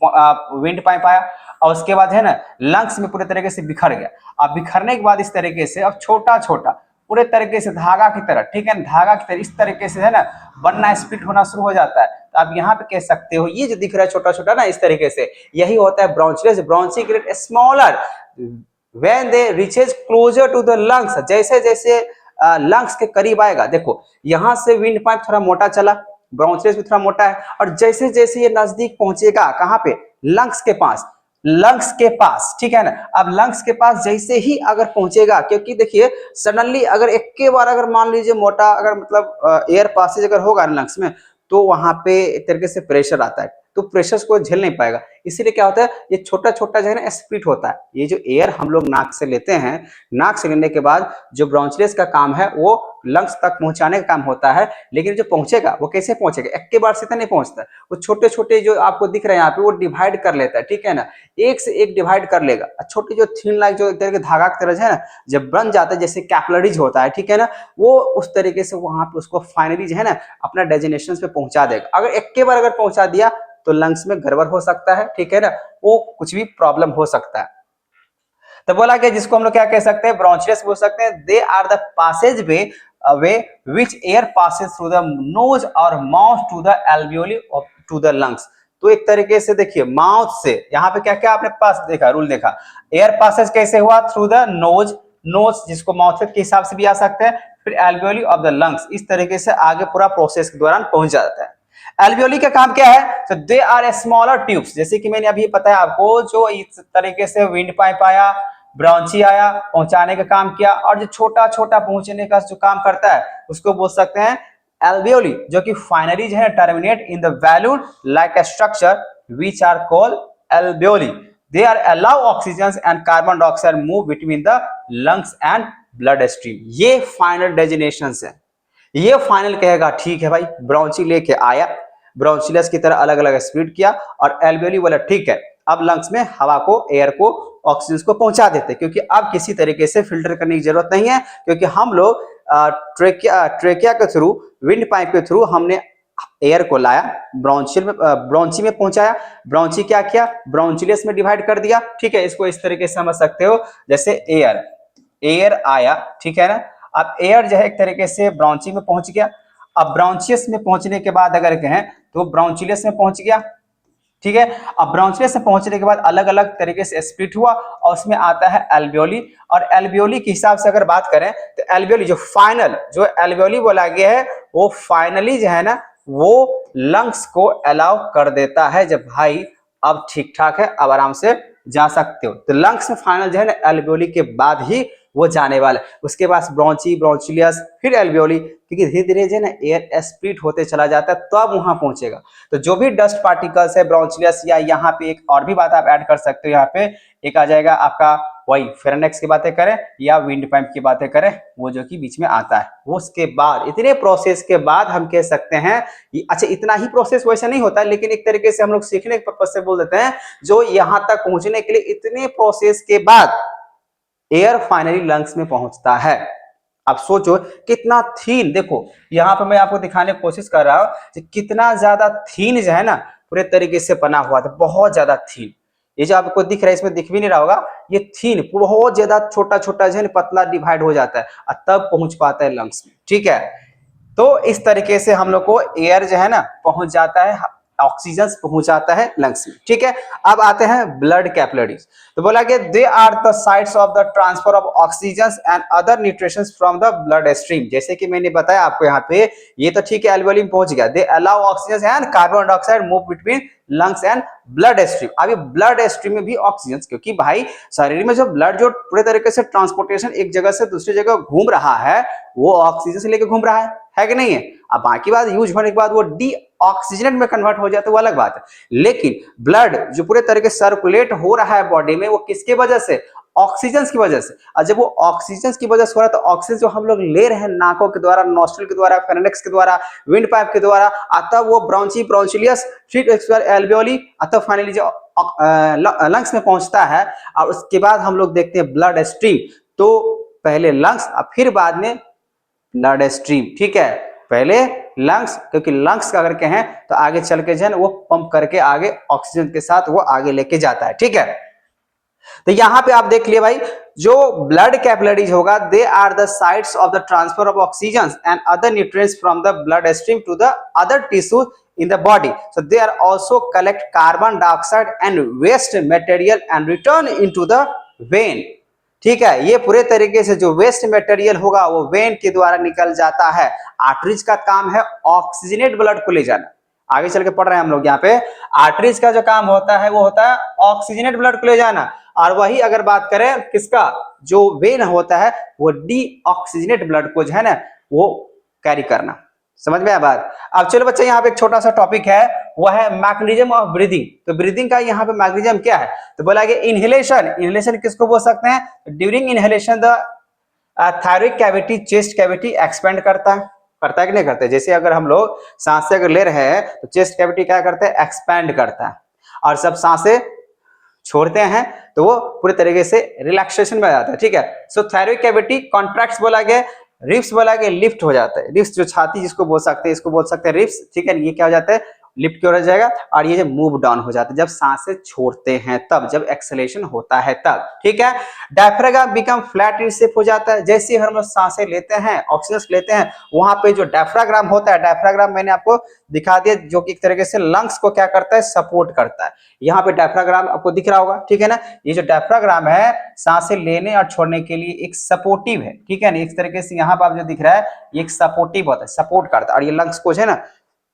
विंड पाइप आया और उसके बाद है ना लंग्स में पूरे तरीके से बिखर गया। अब बिखरने के बाद इस तरीके से अब छोटा छोटा पूरे तरीके से धागा की तरह, ठीक है, धागा की तरह इस तरीके से है ना बनना, स्प्लिट होना शुरू हो जाता है। तो आप यहाँ पे कह सकते हो ये जो दिख रहा है छोटा छोटा ना इस तरीके से, यही होता है bronchioles. Bronchi get smaller when they reaches closer to the lungs, जैसे जैसे लंग्स के करीब आएगा, देखो यहाँ से विंड पाइप थोड़ा मोटा चला, ब्रोंचियल्स भी थोड़ा मोटा है, और जैसे जैसे ये नजदीक पहुंचेगा कहाँ पे, लंग्स के पास, लंग्स के पास, ठीक है ना। अब लंग्स के पास जैसे ही अगर पहुंचेगा, क्योंकि देखिए सडनली अगर एक के बार अगर मान लीजिए मोटा अगर मतलब एयर पासेज अगर होगा लंग्स में, तो वहां पे एक तरीके से प्रेशर आता है, तो प्रेशर को झेल नहीं पाएगा। इसीलिए क्या होता है, ये छोटा छोटा जो है ना स्प्लिट होता है। ये जो एयर हम लोग नाक से लेते हैं, नाक से लेने के बाद जो ब्रोंचियल्स का काम है वो लंग्स तक पहुंचाने का काम होता है, लेकिन जो पहुंचेगा वो कैसे पहुंचेगा, एक के बार से तो नहीं पहुंचता, वो छोटे छोटे जो आपको दिख रहे हैं यहाँ पे वो डिवाइड कर लेता है। ठीक है ना, एक से एक डिवाइड कर लेगा। छोटी जो थिन लाइक जो एक तरह के धागा की तरह है ना, जब बन जाता है जैसे कैपिलरीज होता है, ठीक है ना, वो उस तरीके से वहां पे उसको फाइनली जो है ना अपना डेस्टिनेशन पे पहुंचा देगा। अगर एक के बार अगर पहुंचा दिया तो लंग्स में गड़बड़ हो सकता है, ठीक है ना, वो कुछ भी प्रॉब्लम हो सकता है। तो बोला कि जिसको हम लोग क्या कह सकते हैं, ब्रोंचियल्स बोल सकते हैं। They are the passage way which air passes through the nose और mouth to the alveoli to the lungs. तो एक तरीके से देखिए माउथ से, यहाँ पे क्या क्या आपने पास देखा, रूल देखा, एयर पासेज कैसे हुआ, थ्रू द नोज, नोज जिसको माउथ के हिसाब से भी आ सकते हैं, फिर एल्वियोली ऑफ द लंग्स, इस तरीके से आगे पूरा प्रोसेस के दौरान पहुंच जाता है। एल्वियोली का काम क्या है, तो दे आर स्मॉलर ट्यूब्स, जैसे कि मैंने अभी बताया आपको, जो इस तरीके से विंड पाइप आया, ब्रोंची आया, पहुंचाने का काम किया, और जो छोटा छोटा पहुंचने का जो काम करता है उसको बोल सकते हैं एल्वियोली, जो कि फाइनली जो है terminate in the valued like a structure which are called alveoli. They are allow oxygen and carbon dioxide move between the lungs and blood stream. ये फाइनल डेजिनेशन है, ये फाइनल कहेगा ठीक है भाई ब्रोंची लेके आया, ब्रोंचियल्स की तरह अलग अलग स्प्लिट किया, और एल्वियोली बोला ठीक है अब लंग्स में हवा को, एयर को, ऑक्सीजन को पहुंचा देते, क्योंकि अब किसी तरीके से फिल्टर करने की जरूरत नहीं है, क्योंकि हम लोग ट्रेकिया के थ्रू, विंड पाइप के थ्रू हमने एयर को लाया, ब्रोंची में पहुंचाया, ब्रोंची क्या किया, ब्रोंचियल्स में डिवाइड कर दिया। ठीक है, इसको इस तरीके से समझ सकते हो, जैसे एयर, एयर आया, ठीक है ना, अब एयर जो है एक तरीके से ब्रोंची में पहुंच गया। अब ब्रोंचियस में पहुंचने के बाद अगर कहें तो ब्रोंचियल्स में पहुंच गया, ठीक है। अब ब्रोंचियल्स में पहुंचने के बाद अलग अलग तरीके से स्प्लिट हुआ, और उसमें आता है एल्वियोली, और एल्वियोली के हिसाब से अगर बात करें तो एल्वियोली जो फाइनल, जो एल्वियोली बोला गया है वो फाइनली जो है ना वो लंग्स को अलाउ कर देता है, जब भाई अब ठीक ठाक है, अब आराम से जा सकते हो। तो लंग्स में फाइनल जो है ना एल्वियोली के बाद ही वो जाने वाला है, उसके बाद ब्रोंची, ब्रोंचियल्स, फिर एल्वियोली, क्योंकि धीरे धीरे जो है ना एयर स्प्लिट होते चला जाता है तब वहां पहुंचेगा। तो जो भी डस्ट पार्टिकल्स है ब्रोंचियल्स, या यहाँ पे एक और भी बात आप ऐड कर सकते हो, यहाँ पे एक आ जाएगा आपका वही फेरेनेक्स की बातें करें या विंड पाइप की बातें करें, वो जो कि बीच में आता है, वो उसके बाद इतने प्रोसेस के बाद हम कह सकते हैं अच्छा इतना ही प्रोसेस वैसे नहीं होता है, लेकिन एक तरीके से हम लोग सीखने के पर्पज से बोल देते हैं, जो यहाँ तक पहुंचने के लिए इतने प्रोसेस के बाद एयर फाइनली लंग्स में पहुंचता है। अब सोचो कितना थीन, देखो यहाँ पे मैं आपको दिखाने की कोशिश कर रहा हूं कि कितना ज्यादा थीन जो है ना पूरे तरीके से बना हुआ था, बहुत ज्यादा थीन। ये जो आपको दिख रहा है इसमें दिख भी नहीं रहा होगा, ये थीन बहुत ज्यादा छोटा छोटा जो है पतला डिवाइड हो जाता है और तब पहुंच पाता है लंग्स में। ठीक है, तो इस तरीके से हम लोग को एयर जो है ना पहुंच जाता है, ऑक्सीजन पहुंच जाता है लंग्स में। ठीक है, अब आते हैं ब्लड कैपिलरीज। तो बोला कि they are the sites of the transfer of oxygen and other nutritions from the blood stream. जैसे कि मैंने बताया आपको यहाँ पे, ये तो ठीक है एल्वेओली में पहुंच गया। They allow oxygen and carbon dioxide move between lungs and blood stream. अभी ब्लड स्ट्रीम में भी ऑक्सीजन, क्योंकि भाई शरीर में जो ब्लड जो पूरे तरीके से ट्रांसपोर्टेशन एक जगह से दूसरी जगह घूम रहा है वो ऑक्सीजन से लेकर घूम रहा है कि नहीं है। अब बाकी बात यूज होने के बाद वो डी ऑक्सीजनेट में कन्वर्ट हो जाता है वो अलग बात है, लेकिन ब्लड जो पूरे तरीके से सर्कुलेट हो रहा है बॉडी में वो किसके वजह से, ऑक्सीजन की वजह से। और जब वो ऑक्सीजन की वजह से हो रहा है तो ऑक्सीजन जो हम लोग ले रहे हैं नाकों के द्वारा, नॉस्ट्रिल के द्वारा, फेरेंक्स के द्वारा, विंड पाइप के द्वारा, तब वो ब्रोंची ब्रोंचिलियस फिर एल्वेओली, तब फाइनली जो लंग्स में पहुंचता है। और उसके बाद हम लोग देखते हैं ब्लड स्ट्रीम, तो पहले लंग्स और फिर बाद में ब्लड स्ट्रीम। ठीक है, पहले लंग्स, क्योंकि लंग्स का अगर कहें तो आगे चल के जो वो पंप करके आगे ऑक्सीजन के साथ वो आगे लेके जाता है। ठीक है, तो यहां पे आप देख लिए भाई, जो ब्लड कैपिलरीज होगा they are the sites of the transfer of oxygen and other nutrients from the blood stream to the other tissues in the body. So they are also collect carbon dioxide and waste material and return into the vein. ठीक है, ये पूरे तरीके से जो waste material होगा वो when के द्वारा निकल जाता है। आर्टरीज का काम है ऑक्सीजनेट ब्लड को ले जाना। आगे चल के पढ़ रहे हैं हम लोग यहाँ पे, आर्टरीज का जो काम होता है वो होता है ऑक्सीजनेट ब्लड को ले जाना, और वही अगर बात करें किसका, जो वेन होता है वो डी ऑक्सीजनेट ब्लड को जो है ना वो कैरी करना। समझ में आया बात। अब चलो बच्चे, यहाँ पे एक छोटा सा टॉपिक है, वो है मैकेनिज्म ऑफ ब्रीदिंग। तो ब्रीदिंग का यहाँ पे मैकेनिज्म क्या है, तो बोला कि इनहेलेशन, इनहेलेशन किसको बोल सकते हैं, during inhalation the thyroid cavity, chest cavity expand करता है कि नहीं करता है। जैसे अगर हम लोग सांसें अगर ले रहे हैं तो चेस्ट कैविटी क्या करता है, एक्सपेंड करता है, और सब सांसें छोड़ते हैं तो वो पूरे तरीके से रिलैक्सेशन में आ जाता है। ठीक है, सो थायरॉइड कैविटी कॉन्ट्रैक्ट्स बोला गया, रिप्स बोला गया लिफ्ट हो जाता है। रिप्स जो छाती जिसको बोल सकते हैं, इसको बोल सकते हैं रिप्स। ठीक है, ये क्या हो जाता है, लिफ्ट की ओर जाएगा, और ये जो मूव डाउन हो जाता है जब सांसें छोड़ते हैं तब, जब एक्सेलेरेशन होता है तब। ठीक है, diaphragm become flat in shape हो जाता है। जैसे ही हम लोग सांसें लेते हैं, ऑक्सीजन लेते हैं, वहां पे जो डायफ्राग्राम होता है, डायफ्राग्राम मैंने आपको दिखा दिया, जो कि एक तरीके से लंग्स को क्या करता है, सपोर्ट करता है। यहाँ पे डायफ्राग्राम आपको दिख रहा होगा। ठीक है ना, ये जो डायफ्राग्राम है सांसें लेने और छोड़ने के लिए एक सपोर्टिव है। ठीक है ना, इस तरीके से यहाँ पर जो दिख रहा है ये एक सपोर्टिव होता है, सपोर्ट करता है, और ये लंग्स को है ना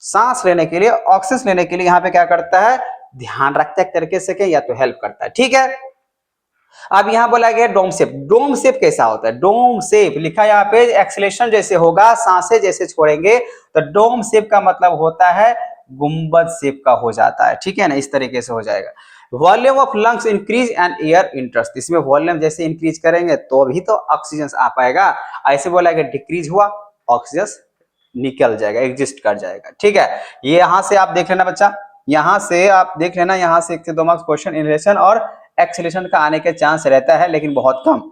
सांस लेने के लिए, ऑक्सीजन लेने के लिए यहाँ पे क्या करता है, ध्यान रखता है एक तरीके से कि या तो हेल्प करता है। ठीक है, अब यहां बोला गया डोम शेप। डोम शेप कैसा होता है, डोम शेप लिखा यहाँ पे एक्सेलेरेशन जैसे होगा, सांसें जैसे छोड़ेंगे, तो डोम शेप का मतलब होता है गुंबद शेप का हो जाता है। ठीक है ना, इस तरीके से हो जाएगा। Volume of lungs increase and air इंटर्स, इसमें वॉल्यूम जैसे इंक्रीज करेंगे तो भी तो ऑक्सीजन आ पाएगा, ऐसे बोला गया डिक्रीज हुआ ऑक्सीजन निकल जाएगा, एग्जिस्ट कर जाएगा। ठीक है, ये यहां से आप देख लेना बच्चा, यहां से आप देख लेना, यहां से 1 से 2 मार्क्स क्वेश्चन इनहेलेशन और एक्सेलेरेशन का आने के चांस रहता है, लेकिन बहुत कम।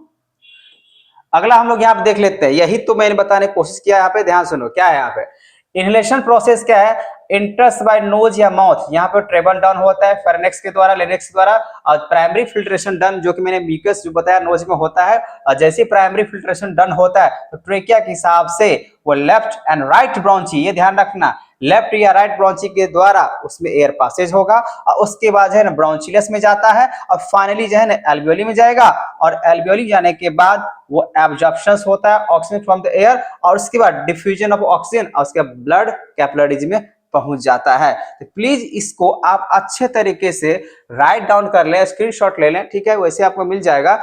अगला हम लोग यहाँ पे देख लेते हैं, यही तो मैंने बताने की कोशिश किया। यहाँ पे ध्यान सुनो, क्या है यहाँ पे इनहेलेशन प्रोसेस, क्या है, इंटर्स बाय नोज या माउथ। यहाँ पे ट्रेवल डाउन होता है फेरेंक्स के द्वारा, लेरिक्स के द्वारा, और प्राइमरी फिल्ट्रेशन डन, जो कि मैंने म्यूकस जो बताया नोज में होता है, और जैसे प्राइमरी फिल्ट्रेशन डन होता है तो ट्रेकिया के हिसाब से वो लेफ्ट एंड राइट ब्रोंची, ये ध्यान रखना, लेफ्ट या राइट ब्रोंची के द्वारा उसमें एयर पासेज होगा, और उसके बाद जो है ना ब्रोंचिलस में जाता है, और फाइनली जो है ना एल्वियोली में जाएगा, और एल्वियोली जाने के बाद वो एब्जॉर्प्शन होता है ऑक्सीजन फ्रॉम द एयर, और उसके बाद डिफ्यूजन ऑफ ऑक्सीजन, और उसके ब्लड कैपिलरीज में पहुंच जाता है। तो प्लीज इसको आप अच्छे तरीके से राइट डाउन कर लें, स्क्रीनशॉट ले लें। ठीक है, वैसे आपको मिल जाएगा।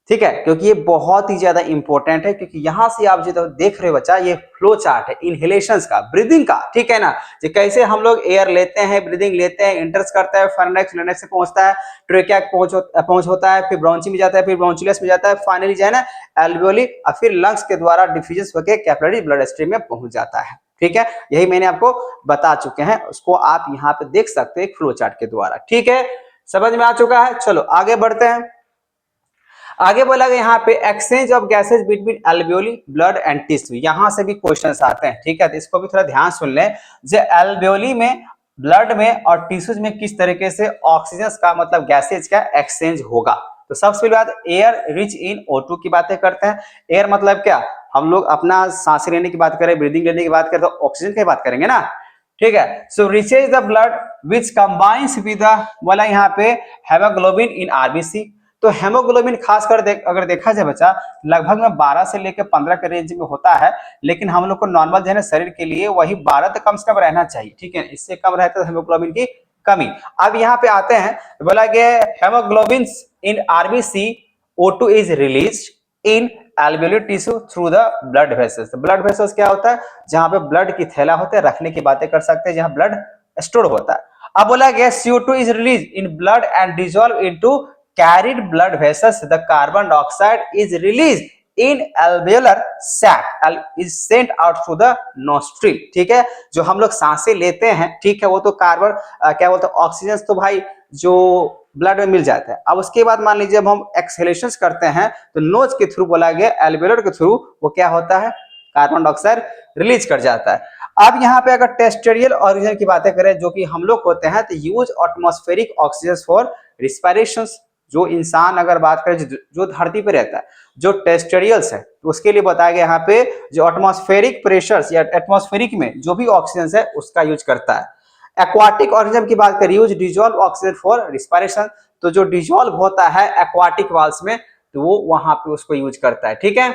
ठीक है, क्योंकि ये बहुत ही ज्यादा इंपॉर्टेंट है, क्योंकि यहां से आप जो देख रहे हो बच्चा, ये फ्लो चार्ट है इनहेलेशंस का, ब्रीदिंग का। ठीक है ना, जो कैसे हम लोग एयर लेते हैं, ब्रीदिंग लेते हैं, इंटर्स करता है, फेरेंक्स, लेरिक्स से पहुंचता है, ट्रेकिया पहुंच होता है, फिर ब्रोंची में जाता है, फिर ब्रोंचिलस में जाता है, फाइनली जो है ना एल्वियोली, और फिर लंग्स के द्वारा डिफ्यूजन होकर कैपिलरी ब्लड स्ट्रीम में पहुंच जाता है। ठीक है, यही मैंने आपको बता चुके हैं, उसको आप यहाँ पे देख सकते हैं फ्लो चार्ट के द्वारा। ठीक है, समझ में आ चुका है। चलो आगे बढ़ते हैं। आगे बोला गया यहाँ पे exchange of gases between alveoli, blood and tissue, यहां से भी क्वेश्चंस आते हैं। ठीक है, तो इसको भी थोड़ा ध्यान सुन लें। जो एल्वियोली में ब्लड में और टिश्यूज में किस तरीके से ऑक्सीजन का मतलब गैसेज का एक्सचेंज होगा। तो सबसे पहले बात एयर रिच इन O2 की बातें करते हैं। एयर मतलब क्या, हम लोग अपना सांस लेने की बात करें, ब्रीदिंग लेने की बात करें तो ऑक्सीजन की बात करेंगे ना, ठीक है। So reaches the blood which combines with the, बोला यहाँ पे हेमोग्लोबिन इन आरबीसी। तो हेमोग्लोबिन खासकर अगर देखा जाए बच्चा, लगभग में 12 से लेकर 15 के रेंज में होता है, लेकिन हम लोग को नॉर्मल जो है ना शरीर के लिए वही 12 तक कम से कम रहना चाहिए, ठीक है। इससे कम रहता है हेमोग्लोबिन की कमी। अब यहाँ पे आते हैं, बोला गया haemoglobin in RBC O2 is release in एल्वेओलर tissue through the blood vessels. Blood vessels क्या होता है, जहां पे ब्लड की थैला होता है, रखने की बातें कर सकते हैं, जहां ब्लड स्टोर होता है। अब बोला गया CO2 is release in blood and dissolve into carried blood vessels. The carbon dioxide is released in alveolar sac is sent out through the nostril, ठीक है। जो हम लोग सांसें लेते हैं, ठीक है, वो तो कार्बन क्या बोलते हैं ऑक्सीजन तो भाई जो ब्लड में मिल जाता है। अब उसके बाद मान लीजिए जब हम एक्सहेलेशन करते हैं तो नोज के थ्रू, बोला गया एल्वेओलर के थ्रू, वो क्या होता है कार्बन डाइऑक्साइड रिलीज कर जाता है। अब यहाँ पे अगर टेरेस्ट्रियल ऑर्गेनिज्म की बातें करें जो कि हम लोग होते हैं, तो use atmospheric oxygen for respiration. जो इंसान अगर बात करें जो धरती पे रहता है, जो टेरेस्ट्रियल्स है, तो उसके लिए बताया गया यहाँ पे जो एटमॉस्फेरिक प्रेशर्स या एटमॉस्फेरिक में जो भी ऑक्सीजन है उसका यूज करता है। एक्वाटिक ऑर्गेनिज्म की बात करें, use dissolve oxygen for respiration. तो जो डिजॉल्व होता है एक्वाटिक वाल्स में, तो वो वहां पे उसको यूज करता है, ठीक है।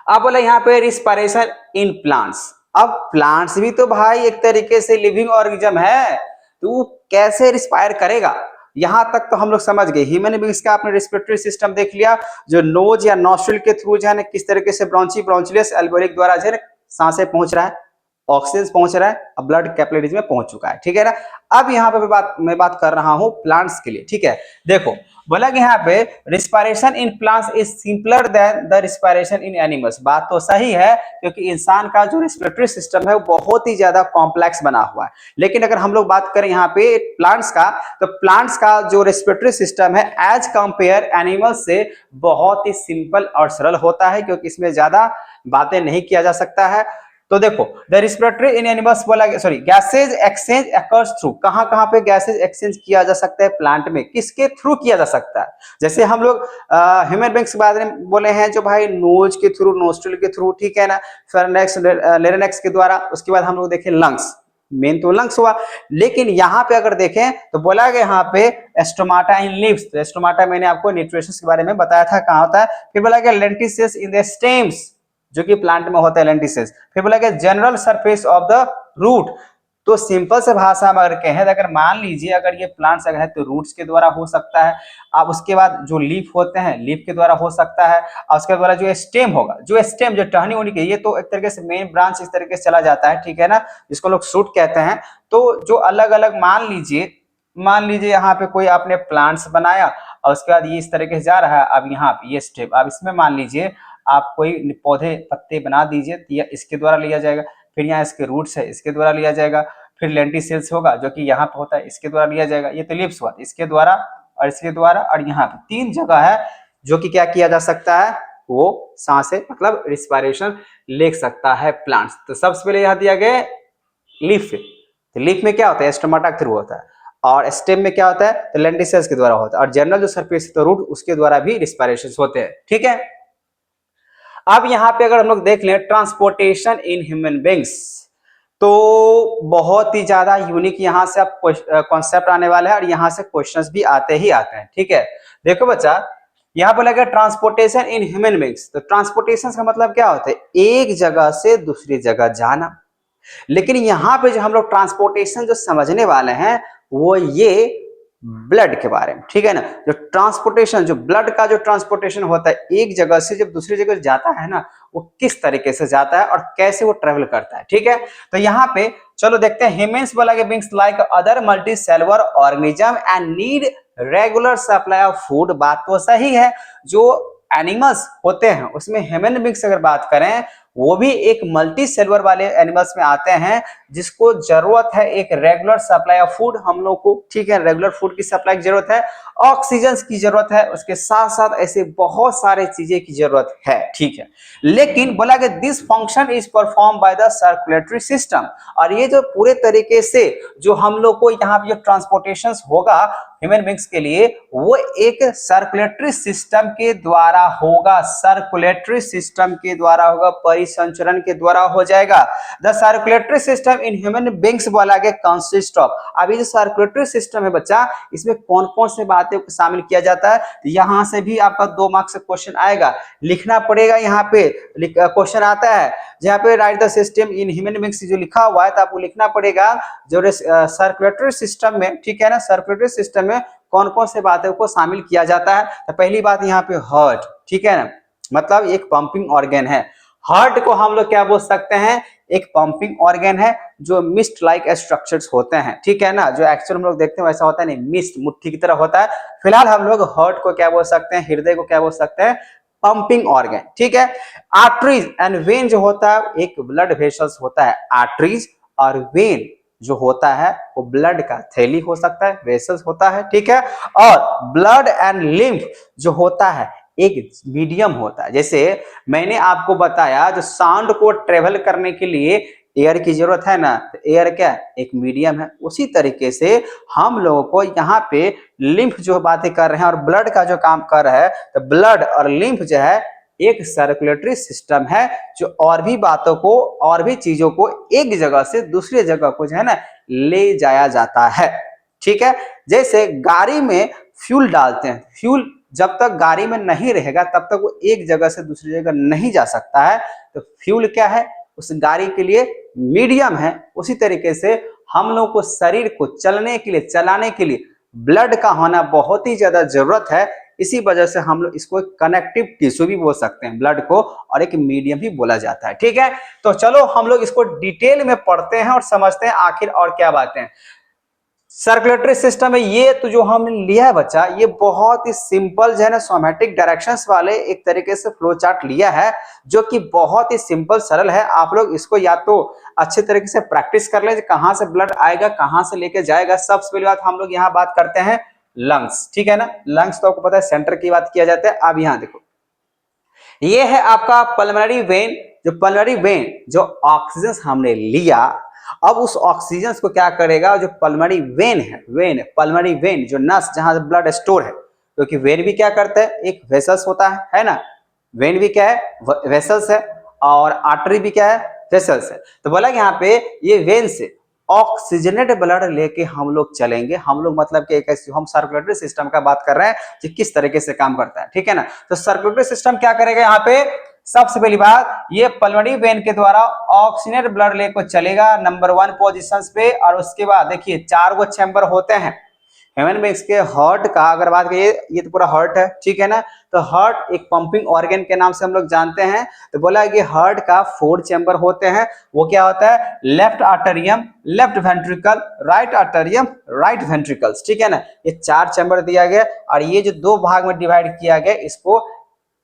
अब बोले यहाँ पे रिस्पायरेशन इन प्लांट्स। अब प्लांट्स भी तो भाई एक तरीके से लिविंग ऑर्गेनिज्म है, तो वो कैसे रिस्पायर करेगा, यहां तक तो हम लोग समझ गए। ह्यूमन बींग्स का आपने रेस्पिरेटरी सिस्टम देख लिया, जो नोज या नॉस्ट्रिल के थ्रू जो है ना किस तरीके से ब्रोंचियस एल्वेओलिक द्वारा जो है सांसें पहुंच रहा है, ऑक्सीजन पहुंच रहा है, अब ब्लड कैपिलरीज में पहुंच चुका है, ठीक है ना। अब यहाँ पे मैं बात कर रहा हूं प्लांट्स के लिए, ठीक है। देखो बोला कि यहाँ पे respiration in plants is simpler than the respiration in animals. बात तो सही है, क्योंकि इंसान का जो रेस्पिरेटरी सिस्टम है वो बहुत ही ज्यादा कॉम्प्लेक्स बना हुआ है। लेकिन अगर हम लोग बात करें यहाँ पे प्लांट्स का, तो प्लांट्स का जो रेस्पिरेटरी सिस्टम है एज कंपेयर एनिमल्स से बहुत ही सिंपल और सरल होता है, क्योंकि इसमें ज्यादा बातें नहीं किया जा सकता है। तो देखो द रिस्पिरेटरी इन एनिमल्स बोला sorry gases exchange occurs through. कहां पे गैसेज एक्सचेंज किया जा सकता है प्लांट में, किसके थ्रू किया जा सकता है। जैसे हम लोग ह्यूमन बींग्स के बारे में बोले हैं, जो भाई नोज के थ्रू, नोस्ट्रिल के थ्रू, ठीक है ना, फेरेंक्स लेरिंक्स के द्वारा। उसके बाद हम लोग देखें लंग्स, मेन तो लंग्स हुआ। लेकिन यहाँ पे अगर देखें तो बोला गया यहाँ पे स्टोमाटा इन लीव्स। तो स्टोमाटा मैंने आपको न्यूट्रिशन के बारे में बताया था कहाँ होता है। फिर बोला गया लेंटिसेस इन द स्टेम्स, जो कि प्लांट में होता है लेंटिसेस। फिर बोला गया general surface of the root. तो सिंपल से भाषा में अगर कहें, अगर मान लीजिए अगर ये प्लांट्स अगर है तो रूट्स के द्वारा हो सकता है। अब उसके बाद जो लीफ होते हैं, लीफ के द्वारा हो सकता है। और उसके द्वारा जो स्टेम होगा, जो स्टेम जो टहनी होनी के, ये तो एक तरीके से मेन ब्रांच इस तरीके से चला जाता है, ठीक है ना, जिसको लोग शूट कहते हैं। तो जो अलग अलग मान लीजिए यहाँ पे कोई आपने प्लांट्स बनाया और उसके बाद ये इस तरीके से जा रहा है। अब यहाँ पे ये स्टेप, अब इसमें मान लीजिए आप कोई पौधे पत्ते बना दीजिए, तो इसके द्वारा लिया जाएगा। फिर यहाँ इसके रूट्स है, इसके द्वारा लिया जाएगा। फिर लेंटिसेल्स होगा जो कि यहाँ पे होता है, इसके द्वारा लिया जाएगा। ये तो लीव्स हुआ, इसके द्वारा और इसके द्वारा, और यहाँ पे 3 जगह है जो कि क्या किया जा सकता है, वो सांसें मतलब रिस्पायरेशन ले सकता है प्लांट्स। तो सबसे पहले यहाँ दिया गया लीफ। तो लीफ में क्या होता है, स्टोमाटा के थ्रू होता है। और स्टेम में क्या होता है, तो लेंटिसेल्स के द्वारा होता है। और जनरल जो सरफेस तो रूट, उसके द्वारा भी रिस्पायरेशन होते हैं, ठीक है। अब यहाँ पे अगर हम लोग देख लें ट्रांसपोर्टेशन इन ह्यूमन बींग्स, तो बहुत ही ज्यादा यूनिक यहाँ से आप कॉन्सेप्ट आने वाला है, और यहाँ से क्वेश्चंस भी आते ही आते हैं, ठीक है। देखो बच्चा, यहाँ बोला गया ट्रांसपोर्टेशन इन ह्यूमन बींग्स। तो ट्रांसपोर्टेशन का मतलब क्या होता है, एक जगह से दूसरी जगह जाना। लेकिन यहाँ पे जो हम लोग ट्रांसपोर्टेशन जो समझने वाले हैं, वो ये ब्लड के बारे में, ठीक है ना। जो ट्रांसपोर्टेशन, जो ब्लड का जो ट्रांसपोर्टेशन होता है एक जगह से जब दूसरी जगह जाता है ना, वो किस तरीके से जाता है और कैसे वो ट्रेवल करता है, ठीक है। तो यहाँ पे चलो देखते हैं। ह्यूमंस बोला गया beings like other multi cellular organism and need regular supply of food. बात तो सही है, जो एनिमल्स होते हैं उसमें ह्यूमन बीइंग्स अगर बात करें, वो भी एक मल्टी सेलुलर वाले एनिमल्स में आते हैं, जिसको जरूरत है एक रेगुलर सप्लाई ऑफ फूड हम लोग को, ठीक है, रेगुलर फूड की सप्लाई की जरूरत है, ऑक्सीजन की जरूरत है, उसके साथ साथ ऐसे बहुत सारे चीजें की जरूरत है, ठीक है। लेकिन बोला कि this function is perform by the circulatory system, और ये जो पूरे तरीके से जो हम लोग को यहाँ पे जो ट्रांसपोर्टेशन होगा ह्यूमन बींग्स के लिए, वो एक सर्कुलेटरी सिस्टम के द्वारा होगा, सर्कुलेटरी सिस्टम के द्वारा होगा, परिसंचरण के द्वारा हो जाएगा। The circulatory system in human beings बोला गया कंसिस्ट ऑफ, अभी जो सर्कुलेटरी सिस्टम है बच्चा, इसमें कौन कौन से बातें को शामिल किया जाता है, तो यहां से भी आपका 2 मार्क्स से क्वेश्चन आएगा, लिखना पड़ेगा। यहाँ पे क्वेश्चन आता है जहाँ पे right the system in human beings जो लिखा हुआ है, तो आपको लिखना पड़ेगा जो सर्कुलेटरी सिस्टम में, ठीक है ना, सर्कुलेटरी सिस्टम में कौन कौन से बातों को शामिल किया जाता है। तो पहली बात यहाँ पे हार्ट, ठीक है ना, मतलब एक पंपिंग ऑर्गन है। हार्ट को हम लोग क्या बोल सकते हैं, एक पंपिंग ऑर्गन है जो मिस्ट लाइक स्ट्रक्चर्स होते हैं, ठीक है ना, जो एक्चुअल हम लोग देखते हैं वैसा होता है नहीं, मिस्ट मुट्ठी की तरह होता है। फिलहाल हम लोग हार्ट को क्या बोल सकते हैं, हृदय को क्या बोल सकते हैं, पंपिंग ऑर्गन, ठीक है। आर्टरीज एंड वेन जो होता है एक ब्लड वेसल्स होता है, आर्टरीज और वेन जो होता है वो ब्लड का थैली हो सकता है, वेसल्स होता है, ठीक है। और ब्लड एंड लिम्फ जो होता है एक मीडियम होता है। जैसे मैंने आपको बताया जो साउंड को ट्रेवल करने के लिए एयर की जरूरत है ना, तो एयर क्या एक मीडियम है, उसी तरीके से हम लोगों को यहाँ पे लिम्फ जो बातें कर रहे हैं और ब्लड का जो काम कर रहा है, तो ब्लड और लिम्फ जो है एक सर्कुलेटरी सिस्टम है जो और भी बातों को और भी चीजों को एक जगह से दूसरी जगह को जो है ना ले जाया जाता है, ठीक है। जैसे गाड़ी में फ्यूल डालते हैं, फ्यूल जब तक गाड़ी में नहीं रहेगा तब तक वो एक जगह से दूसरी जगह नहीं जा सकता है, तो फ्यूल क्या है उस गाड़ी के लिए मीडियम है। उसी तरीके से हम लोग को शरीर को चलने के लिए, चलाने के लिए ब्लड का होना बहुत ही ज्यादा जरूरत है। इसी वजह से हम लोग इसको कनेक्टिव टिश्यू भी बोल सकते हैं ब्लड को, और एक मीडियम भी बोला जाता है, ठीक है। तो चलो हम लोग इसको डिटेल में पढ़ते हैं और समझते हैं आखिर और क्या बातें हैं। सर्कुलेटरी सिस्टम है ये, तो जो हमने लिया है बच्चा, ये बहुत ही सिंपल जो है ना सोमैटिक डायरेक्शंस वाले एक तरीके से फ्लो चार्ट लिया है, जो कि बहुत ही सिंपल सरल है। आप लोग इसको या तो अच्छे तरीके से प्रैक्टिस कर ले, कहां से ब्लड आएगा, कहां से लेके जाएगा। सबसे पहली बात हम लोग यहाँ बात करते हैं लंग्स, ठीक है ना। लंग्स तो आपको पता है सेंटर की बात किया जाता है। अब यहाँ देखो, ये है आपका पल्मोनरी वेन, जो पल्मोनरी वेन जो ऑक्सीजन हमने लिया, अब उस ऑक्सीजन को क्या करेगा, जो पल्मोनरी वेन है, वेन पल्मोनरी वेन जो नस जहां ब्लड स्टोर है, क्योंकि वेन भी क्या करता है एक वेसल्स होता है ना, वेन भी क्या है वेसल्स है, और आर्टरी भी क्या है वेसल्स है। तो बोला यहाँ पे ये वेन से ऑक्सीजनेट ब्लड लेके हम लोग चलेंगे। हम लोग मतलब कि एक हम सर्कुलेटरी सिस्टम का बात कर रहे हैं कि किस तरीके से काम करता है, ठीक है ना। तो सर्कुलेटरी सिस्टम क्या करेगा यहाँ पे, सबसे पहली बात ये पल्मोनरी वेन के द्वारा ऑक्सीजनेट ब्लड लेकर चलेगा नंबर 1 पोजीशंस पे, और उसके बाद देखिए 4 गो चैम्बर होते हैं ह्यूमन बींग्स के। हार्ट का अगर बात करिए, ये तो पूरा हार्ट है, ठीक है ना। तो हार्ट एक पंपिंग ऑर्गन के नाम से हम लोग जानते हैं। तो बोला कि हार्ट का 4 चैम्बर होते हैं। वो क्या होता है, left atrium, left ventricle, right atrium, right ventricles, ठीक है ना। ये 4 चैम्बर दिया गया, और ये जो 2 भाग में डिवाइड किया गया इसको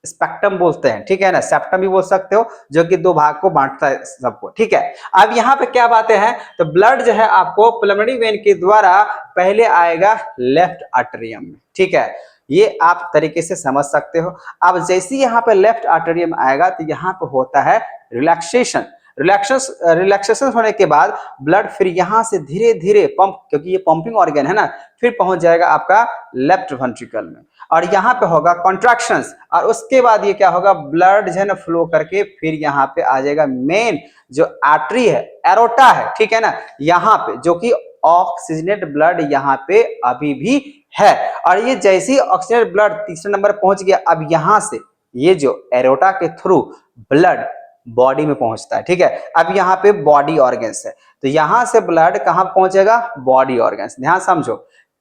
स्पेक्ट्रम बोलते हैं, ठीक है ना। सेप्टम भी बोल सकते हो, जो कि 2 भाग को बांटता है सबको, ठीक है। अब यहाँ पे क्या बातें हैं, तो ब्लड जो है आपको पल्मोनरी वेन के द्वारा पहले आएगा लेफ्ट आर्टेरियम में, ठीक है। ये आप तरीके से समझ सकते हो। अब जैसे यहाँ पे लेफ्ट आर्टेरियम आएगा तो यहाँ पे होता है रिलैक्सेशन। रिलैक्सेशन होने के बाद ब्लड फिर यहाँ से धीरे धीरे पंप, क्योंकि ये पंपिंग ऑर्गन है ना, फिर पहुंच जाएगा आपका लेफ्ट वेंट्रिकल में, और यहाँ पे होगा कॉन्ट्रैक्शंस, और उसके बाद ये क्या होगा, ब्लड जो है ना फ्लो करके फिर यहाँ पे आ जाएगा मेन जो आर्टरी है, एरोटा है, ठीक है ना, यहाँ पे, जो कि ऑक्सीजनेट ब्लड यहाँ पे अभी भी है। और ये जैसे ही ऑक्सीजनेट ब्लड तीसरे नंबर पहुंच गया, अब यहाँ से ये जो एरोटा के थ्रू ब्लड बॉडी में पहुंचता है, ठीक है। अब यहाँ पे बॉडी ऑर्गन्स है, तो यहां से ब्लड कहां पहुंचेगा, बॉडी ऑर्गन्स। ध्यान समझो,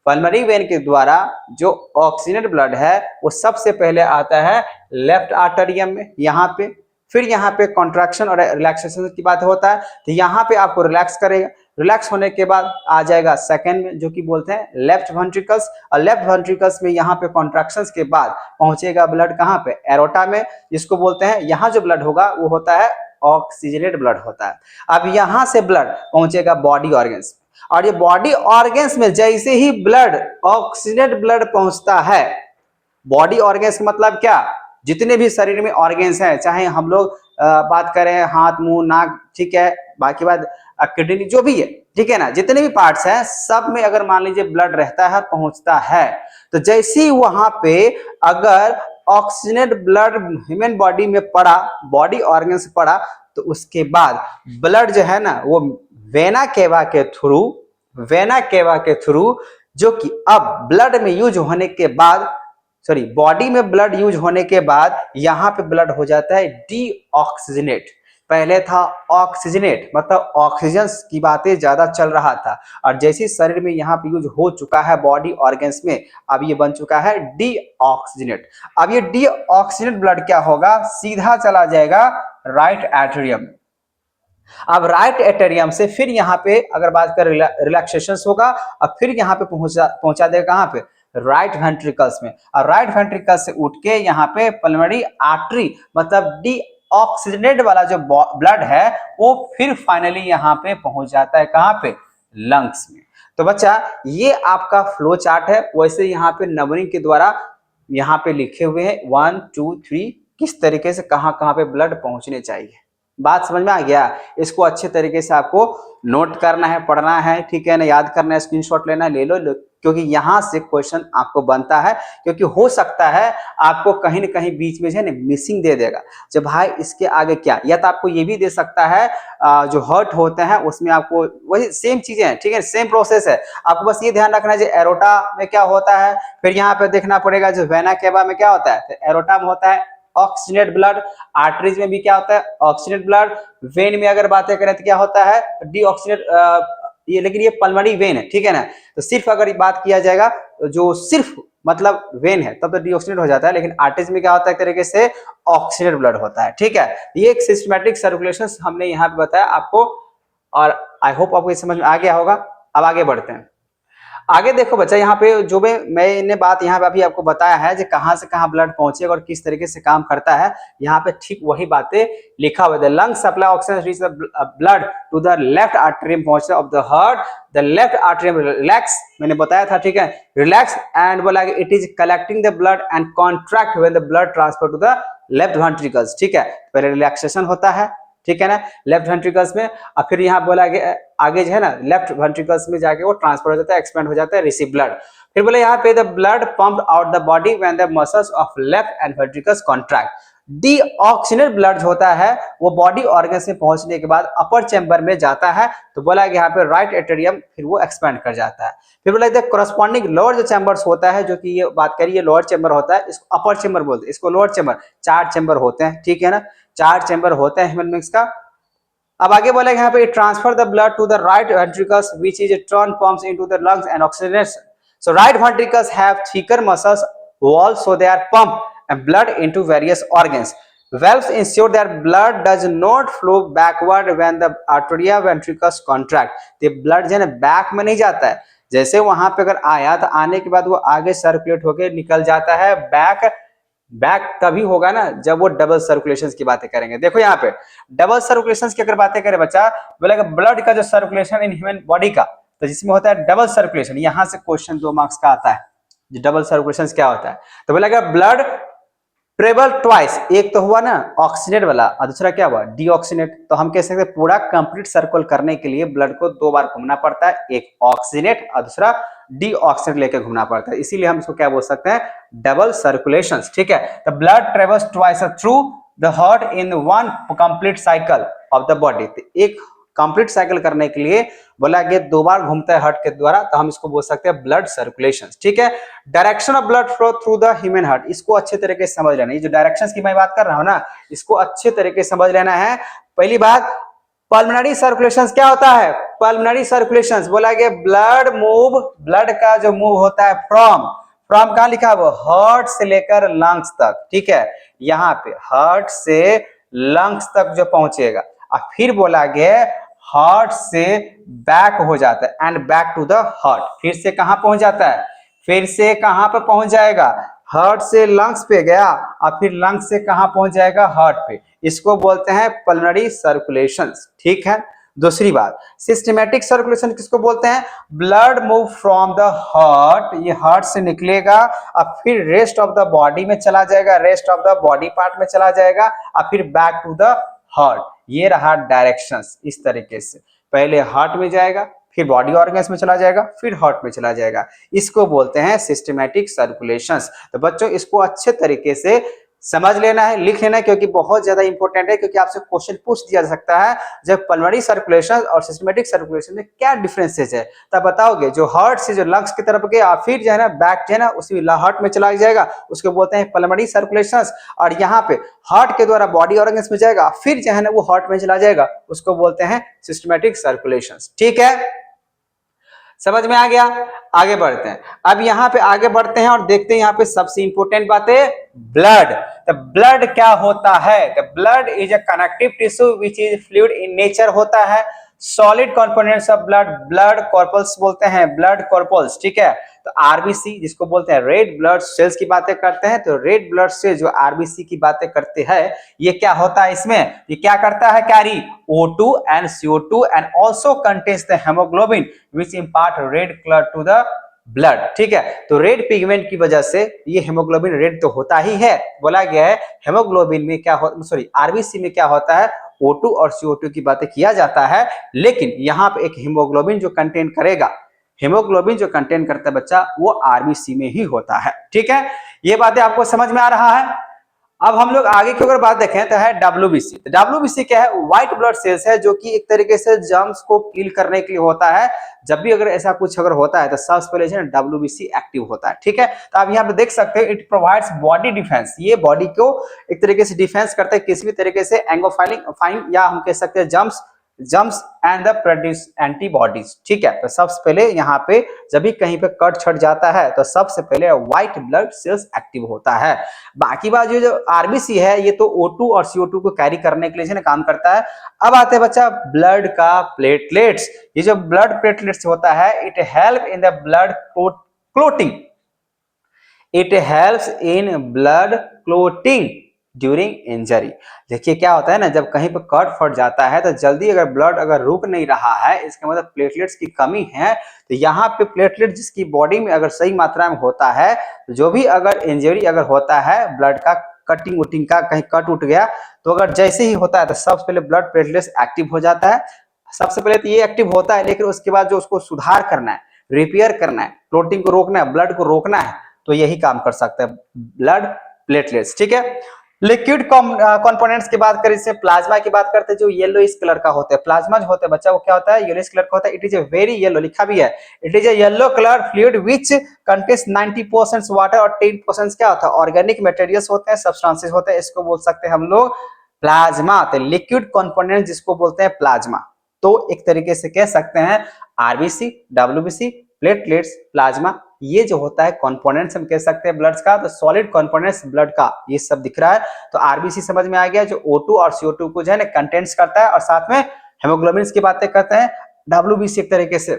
पल्मोनरी वेन के द्वारा जो ऑक्सीजनेट ब्लड है वो सबसे पहले आता है लेफ्ट आर्टेरियम में, यहाँ पे, फिर यहाँ पे कॉन्ट्रैक्शन और रिलैक्सेशन की बात होता है, तो यहाँ पे आपको रिलैक्स करेगा। रिलैक्स होने के बाद आ जाएगा सेकंड में, जो कि बोलते हैं लेफ्ट वेंट्रिकल्स, और लेफ्ट वेंट्रिकल्स में यहाँ पे कॉन्ट्रैक्शंस के बाद पहुंचेगा ब्लड कहाँ पे, एरोटा में, जिसको बोलते हैं यहाँ जो ब्लड होगा वो होता है ऑक्सीजनेट ब्लड होता है। अब यहां से ब्लड पहुंचेगा बॉडी ऑर्गन्स, और ये बॉडी ऑर्गन्स में जैसे ही ब्लड ऑक्सीजनेट ब्लड पहुंचता है, बॉडी ऑर्गन्स मतलब क्या, जितने भी शरीर में ऑर्गन्स हैं, चाहे हम लोग बात करें हाथ मुंह नाक, ठीक है, बाकी बात किडनी जो भी है, ठीक है ना, जितने भी पार्ट्स हैं सब में अगर मान लीजिए ब्लड रहता है पहुंचता है, तो जैसे ही वहां पे अगर ऑक्सीजनेट ब्लड ह्यूमन बॉडी में पड़ा, बॉडी ऑर्गन्स पड़ा, तो उसके बाद ब्लड जो है ना वो वेना केवा के थ्रू, वेना केवा के थ्रू, जो कि अब ब्लड में यूज होने के बाद, सॉरी बॉडी में ब्लड यूज होने के बाद यहां पे ब्लड हो जाता है डीऑक्सीजनेट। पहले था ऑक्सीजनेट, मतलब ऑक्सीजन की बातें ज्यादा चल रहा था, और जैसे शरीर में यहाँ पे यूज हो चुका है बॉडी ऑर्गन्स में, अब ये बन चुका है डीऑक्सीजनेट। अब ये डीऑक्सीजनेट ब्लड क्या होगा, सीधा चला जाएगा राइट एट्रियम। अब राइट एट्रियम से फिर यहाँ पे अगर बात करें रिलैक्सेशन होगा, अब फिर यहाँ पे पहुंचा देगा कहाँ पे, राइट वेंट्रिकल्स में, और राइट वेंट्रिकल्स से उठ के यहाँ पे पल्मोनरी आर्टरी, मतलब डीऑक्सीजनेट वाला जो ब्लड है वो फिर फाइनली यहाँ पे पहुंच जाता है कहाँ पे, लंग्स में। तो बच्चा ये आपका फ्लो चार्ट है, वैसे यहाँ पे नंबरिंग के द्वारा यहाँ पे लिखे हुए हैं 1 2 3 किस तरीके से कहाँ कहाँ पे ब्लड पहुंचने चाहिए। बात समझ में आ गया, इसको अच्छे तरीके से आपको नोट करना है, पढ़ना है, ठीक है ना, याद करना है, स्क्रीनशॉट लेना है, ले लो, क्योंकि यहां से क्वेश्चन आपको बनता है, क्योंकि हो सकता है आपको कहीं ना कहीं बीच में जो है ना मिसिंग दे देगा, जब भाई इसके आगे क्या, या तो आपको ये भी दे सकता है जो हर्ट होते हैं उसमें आपको वही सेम चीजें हैं, ठीक है, सेम प्रोसेस है, आपको बस ये ध्यान रखना है जो एरोटा में क्या होता है, फिर यहाँ पे देखना पड़ेगा जो वेना केवा में क्या होता है, तो एरोटा में होता है ऑक्सीजनेट ब्लड, आर्टरीज में भी क्या होता है ऑक्सीजनेट ब्लड, वेन में अगर बातें करें तो क्या होता है डीऑक्सीजनेट, ये लेकिन ये पल्मोनरी वेन है, ठीक है ना, तो सिर्फ अगर बात किया जाएगा तो जो सिर्फ मतलब वेन है तब तो डीऑक्सीजनेट हो जाता है, लेकिन आर्टरीज में क्या होता है एक तरीके से ऑक्सीजनेट ब्लड होता है, ठीक है। ये एक सिस्टमैटिक सर्कुलेशन हमने यहाँ पे बताया आपको, और आई होप आपको समझ में आ गया होगा। अब आगे बढ़ते हैं, आगे देखो बच्चा, यहाँ पे जो मैंने बात यहाँ पे अभी आपको बताया है जो कहाँ से कहाँ ब्लड पहुंचेगा और किस तरीके से काम करता है, यहाँ पे ठीक वही बातें लिखा हुआ है। The lung supply oxygen reach the blood to the left atrium पहुंचता of the heart, the left atrium relax, मैंने बताया था, ठीक है, रिलैक्स एंड बोला it is collecting the blood and contract when the blood transfer to the left ventricles, ठीक है, पहले रिलैक्सेशन होता है, ठीक है ना, लेफ्ट वेंट्रिकल्स में, और फिर यहाँ बोला आगे जो है ना लेफ्ट वेंट्रिकल्स में जाके वो ट्रांसफर हो जाता है, एक्सपेंड हो जाता है, रिसीव ब्लड। फिर बोले यहाँ पे the blood pumped out the body when the muscles of left and ventricles contract. Deoxygenate blood होता है वो बॉडी ऑर्गन्स में पहुंचने के बाद अपर चैम्बर में जाता है, तो बोला यहाँ पे राइट एट्रियम फिर वो एक्सपेंड कर जाता है। फिर बोला कोरस्पॉन्डिंग लोअर जो चैम्बर्स होता है, जो कि ये बात करिए लोअर चैम्बर होता है, इसको अपर चैम्बर बोलते हैं, इसको लोअर चैम्बर, 4 चैम्बर होते हैं, ठीक है ना, 4 चैम्बर होते हैं ह्यूमन बींग्स का। अब आगे बोला यहाँ पे transfer the blood to the right ventricles which is turn pumps into the lungs and oxygenation, so right ventricles have thicker muscles walls, so they are pump and blood into various organs. Valves ensure that blood does not flow backward when the arteria ventricles contract. the blood जो है ना back में नहीं जाता है, जैसे वहां पे अगर आया तो आने के बाद वो आगे सर्कुलेट होकर निकल जाता है बैक। बैक तभी होगा ना जब वो डबल सर्कुलेशन की बातें करेंगे। देखो यहाँ पे डबल सर्कुलेशन की अगर बातें करें बच्चा, बोलेगा ब्लड का जो सर्कुलेशन इन ह्यूमन बॉडी का, तो जिसमें होता है डबल सर्कुलेशन, यहां से क्वेश्चन 2 मार्क्स का आता है, डबल सर्कुलेशन क्या होता है, तो बोलेगा ब्लड ट्रेवल ट्वाइस, एक तो हुआ ना ऑक्सीजनेट वाला और दूसरा क्या हुआ डीऑक्सीजनेट, तो हम कह सकते हैं पूरा कंप्लीट सर्कल करने के लिए ब्लड को 2 बार घूमना पड़ता है, एक ऑक्सीजनेट और दूसरा डीऑक्सीजनेट लेकर घूमना पड़ता है, इसीलिए हम इसको क्या बोल सकते हैं डबल सर्कुलेशन, ठीक है। The blood travels twice through the heart in one complete cycle of the body, एक कंप्लीट साइकिल करने के लिए बोला गया 2 बार घूमता है हार्ट के द्वारा, तो हम इसको बोल सकते हैं ब्लड सर्कुलेशन, ठीक है। Direction of blood flow through the human heart, इसको अच्छे तरीके से समझ लेना, ये जो डायरेक्शंस की मैं बात कर रहा हूं ना, इसको अच्छे तरीके से समझ लेना है। पहली बात पल्मोनरी सर्कुलेशन क्या होता है, पल्मोनरी सर्कुलेशन बोला गया ब्लड मूव, ब्लड का जो मूव होता है फ्रॉम कहां लिखा है वो हार्ट से लेकर लंग्स तक, ठीक है, यहाँ पे हार्ट से लंग्स तक जो पहुंचेगा, और फिर बोला गया हार्ट से बैक हो जाता है and back to the heart, फिर से कहां पहुंच जाता है, फिर से कहां पे पहुंच जाएगा, हार्ट से लंग्स पे गया और फिर लंग्स से कहां पहुंच जाएगा हार्ट पे, इसको बोलते हैं पल्मोनरी सर्कुलेशन। ठीक है। दूसरी बात, सिस्टमैटिक सर्कुलेशन किसको बोलते हैं? Blood move from the heart, ये हार्ट से निकलेगा और फिर रेस्ट ऑफ द बॉडी में चला जाएगा, rest of the body part में चला जाएगा और फिर बैक टू द हार्ट। ये रहा डायरेक्शंस। इस तरीके से पहले हार्ट में जाएगा, फिर बॉडी ऑर्गन्स में चला जाएगा, फिर हार्ट में चला जाएगा। इसको बोलते हैं सिस्टमैटिक सर्कुलेशंस। तो बच्चों इसको अच्छे तरीके से समझ लेना है, लिख लेना है, क्योंकि बहुत ज्यादा इंपॉर्टेंट है, क्योंकि आपसे क्वेश्चन पूछ दिया जा सकता है जब पल्मोनरी सर्कुलेशन और सिस्टमैटिक सर्कुलेशन में क्या डिफरेंसेस है, तब बताओगे। जो हार्ट से जो लंग्स की तरफ गया फिर जो है ना बैक जो है ना उसी हार्ट में चला जाएगा, उसको बोलते हैं पल्मोनरी सर्कुलेशन। और यहाँ पे हार्ट के द्वारा बॉडी ऑर्गन्स में जाएगा, फिर जो है ना वो हार्ट में चला जाएगा, उसको बोलते हैं सिस्टमैटिक सर्कुलेशन। ठीक है, समझ में आ गया? आगे बढ़ते हैं। अब यहाँ पे आगे बढ़ते हैं और देखते हैं यहाँ पे सबसे इंपॉर्टेंट बात है ब्लड। तो ब्लड क्या होता है? तो blood is a connective tissue which is fluid in nature होता है। Solid components of blood, blood कॉर्पल्स बोलते हैं, ब्लड कॉर्पल्स। ठीक है। तो आरबीसी जिसको बोलते हैं रेड ब्लड सेल्स की बातें करते हैं, तो रेड ब्लड सेल जो आरबीसी की बातें करते हैं, ये क्या होता है इसमें? ये क्या करता है? Carry O2 and CO2 and also contains the hemoglobin which impart red color to the blood. ठीक है। तो रेड पिगमेंट की वजह से ये हेमोग्लोबिन रेड तो होता ही है। बोला गया है हेमोग्लोबिन में क्या हो, सॉरी आरबीसी में क्या होता है? O2 और CO2 की बातें किया जाता है, लेकिन यहाँ पे एक हीमोग्लोबिन जो कंटेन करेगा, हेमोग्लोबिन जो कंटेन करता है बच्चा, वो आरबीसी में ही होता है। ठीक है, ये बातें आपको समझ में आ रहा है? अब हम लोग आगे की अगर बात देखें तो है डब्ल्यूबीसी। तो डब्ल्यूबीसी क्या है? व्हाइट ब्लड सेल्स है, जो कि एक तरीके से जर्म्स को किल करने के लिए होता है। जब भी अगर ऐसा कुछ अगर होता है तो सबसे पहले डब्ल्यूबीसी एक्टिव होता है। ठीक है। तो आप यहाँ पे देख सकते हैं इट प्रोवाइड्स बॉडी डिफेंस, ये बॉडी को एक तरीके से डिफेंस करता है किसी भी तरीके से एंगोफाइन या हम कह सकते हैं germs and the produce antibodies. ठीक है। तो सबसे पहले यहाँ पे जब भी कहीं पे कट छट जाता है तो सबसे पहले व्हाइट ब्लड सेल्स एक्टिव होता है। बाकी बात जो आरबीसी है ये तो O2 और CO2 को कैरी करने के लिए काम करता है। अब आते हैं बच्चा ब्लड का प्लेटलेट्स। ये जो ब्लड प्लेटलेट्स होता है, it help in the blood clotting, it helps in blood clotting during injury. देखिए क्या होता है ना, जब कहीं पर कट फट जाता है तो जल्दी अगर ब्लड अगर रुक नहीं रहा है, इसका मतलब प्लेटलेट्स की कमी है। तो यहाँ पे प्लेटलेट जिसकी बॉडी में अगर सही मात्रा में होता है, तो जो भी अगर इंजरी अगर होता है ब्लड का, कटिंग उटिंग का, कहीं कट उठ गया, तो अगर जैसे ही होता है तो सबसे पहले ब्लड प्लेटलेट्स एक्टिव हो जाता है। सबसे पहले तो ये एक्टिव होता है, लेकिन उसके बाद जो उसको सुधार करना है, रिपेयर करना है, क्लोटिंग को रोकना है, ब्लड को रोकना है, तो यही काम कर सकता है ब्लड प्लेटलेट्स। ठीक है। लिक्विड कंपोनेंट्स की बात करें, इससे प्लाज्मा की बात करते हैं, जो येलो इस कलर का होता है। प्लाज्मा जो होता है बच्चा वो क्या होता है? येलो कलर का होता है। It is a very yellow, लिखा भी है, it is a yellow colour fluid which contains 90% water और 10% क्या होता है? ऑर्गेनिक मटेरियल्स होते हैं, सब्सटेंसेस होते हैं। इसको बोल सकते हैं हम लोग प्लाज्मा। तो लिक्विड कंपोनेंट जिसको बोलते हैं प्लाज्मा। तो एक तरीके से कह सकते हैं आरबीसी, डब्ल्यूबीसी, प्लेटलेट्स, प्लाज्मा, ये जो होता है कंपोनेंट्स हम कह सकते हैं ब्लड का। तो सॉलिड कंपोनेंट्स ब्लड का ये सब दिख रहा है। तो आरबीसी समझ में आ गया, जो O2 और CO2 को जो है ना कंटेंट्स करता है और साथ में हेमोग्लोबिन की बातें करते हैं। डब्ल्यूबीसी एक तरीके से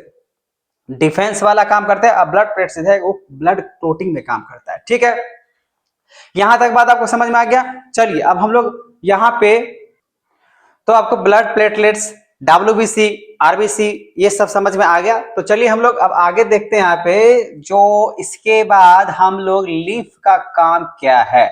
डिफेंस वाला काम करता है, और ब्लड प्लेटलेट्स है वो ब्लड क्लोटिंग में काम करता है। ठीक है, यहां तक बात आपको समझ में आ गया। चलिए अब हम लोग यहाँ पे, तो आपको ब्लड प्लेटलेट्स, डब्ल्यूबीसी, आरबीसी ये सब समझ में आ गया। तो चलिए हम लोग अब आगे देखते हैं यहाँ पे, जो इसके बाद हम लोग लिम्फ का काम क्या है।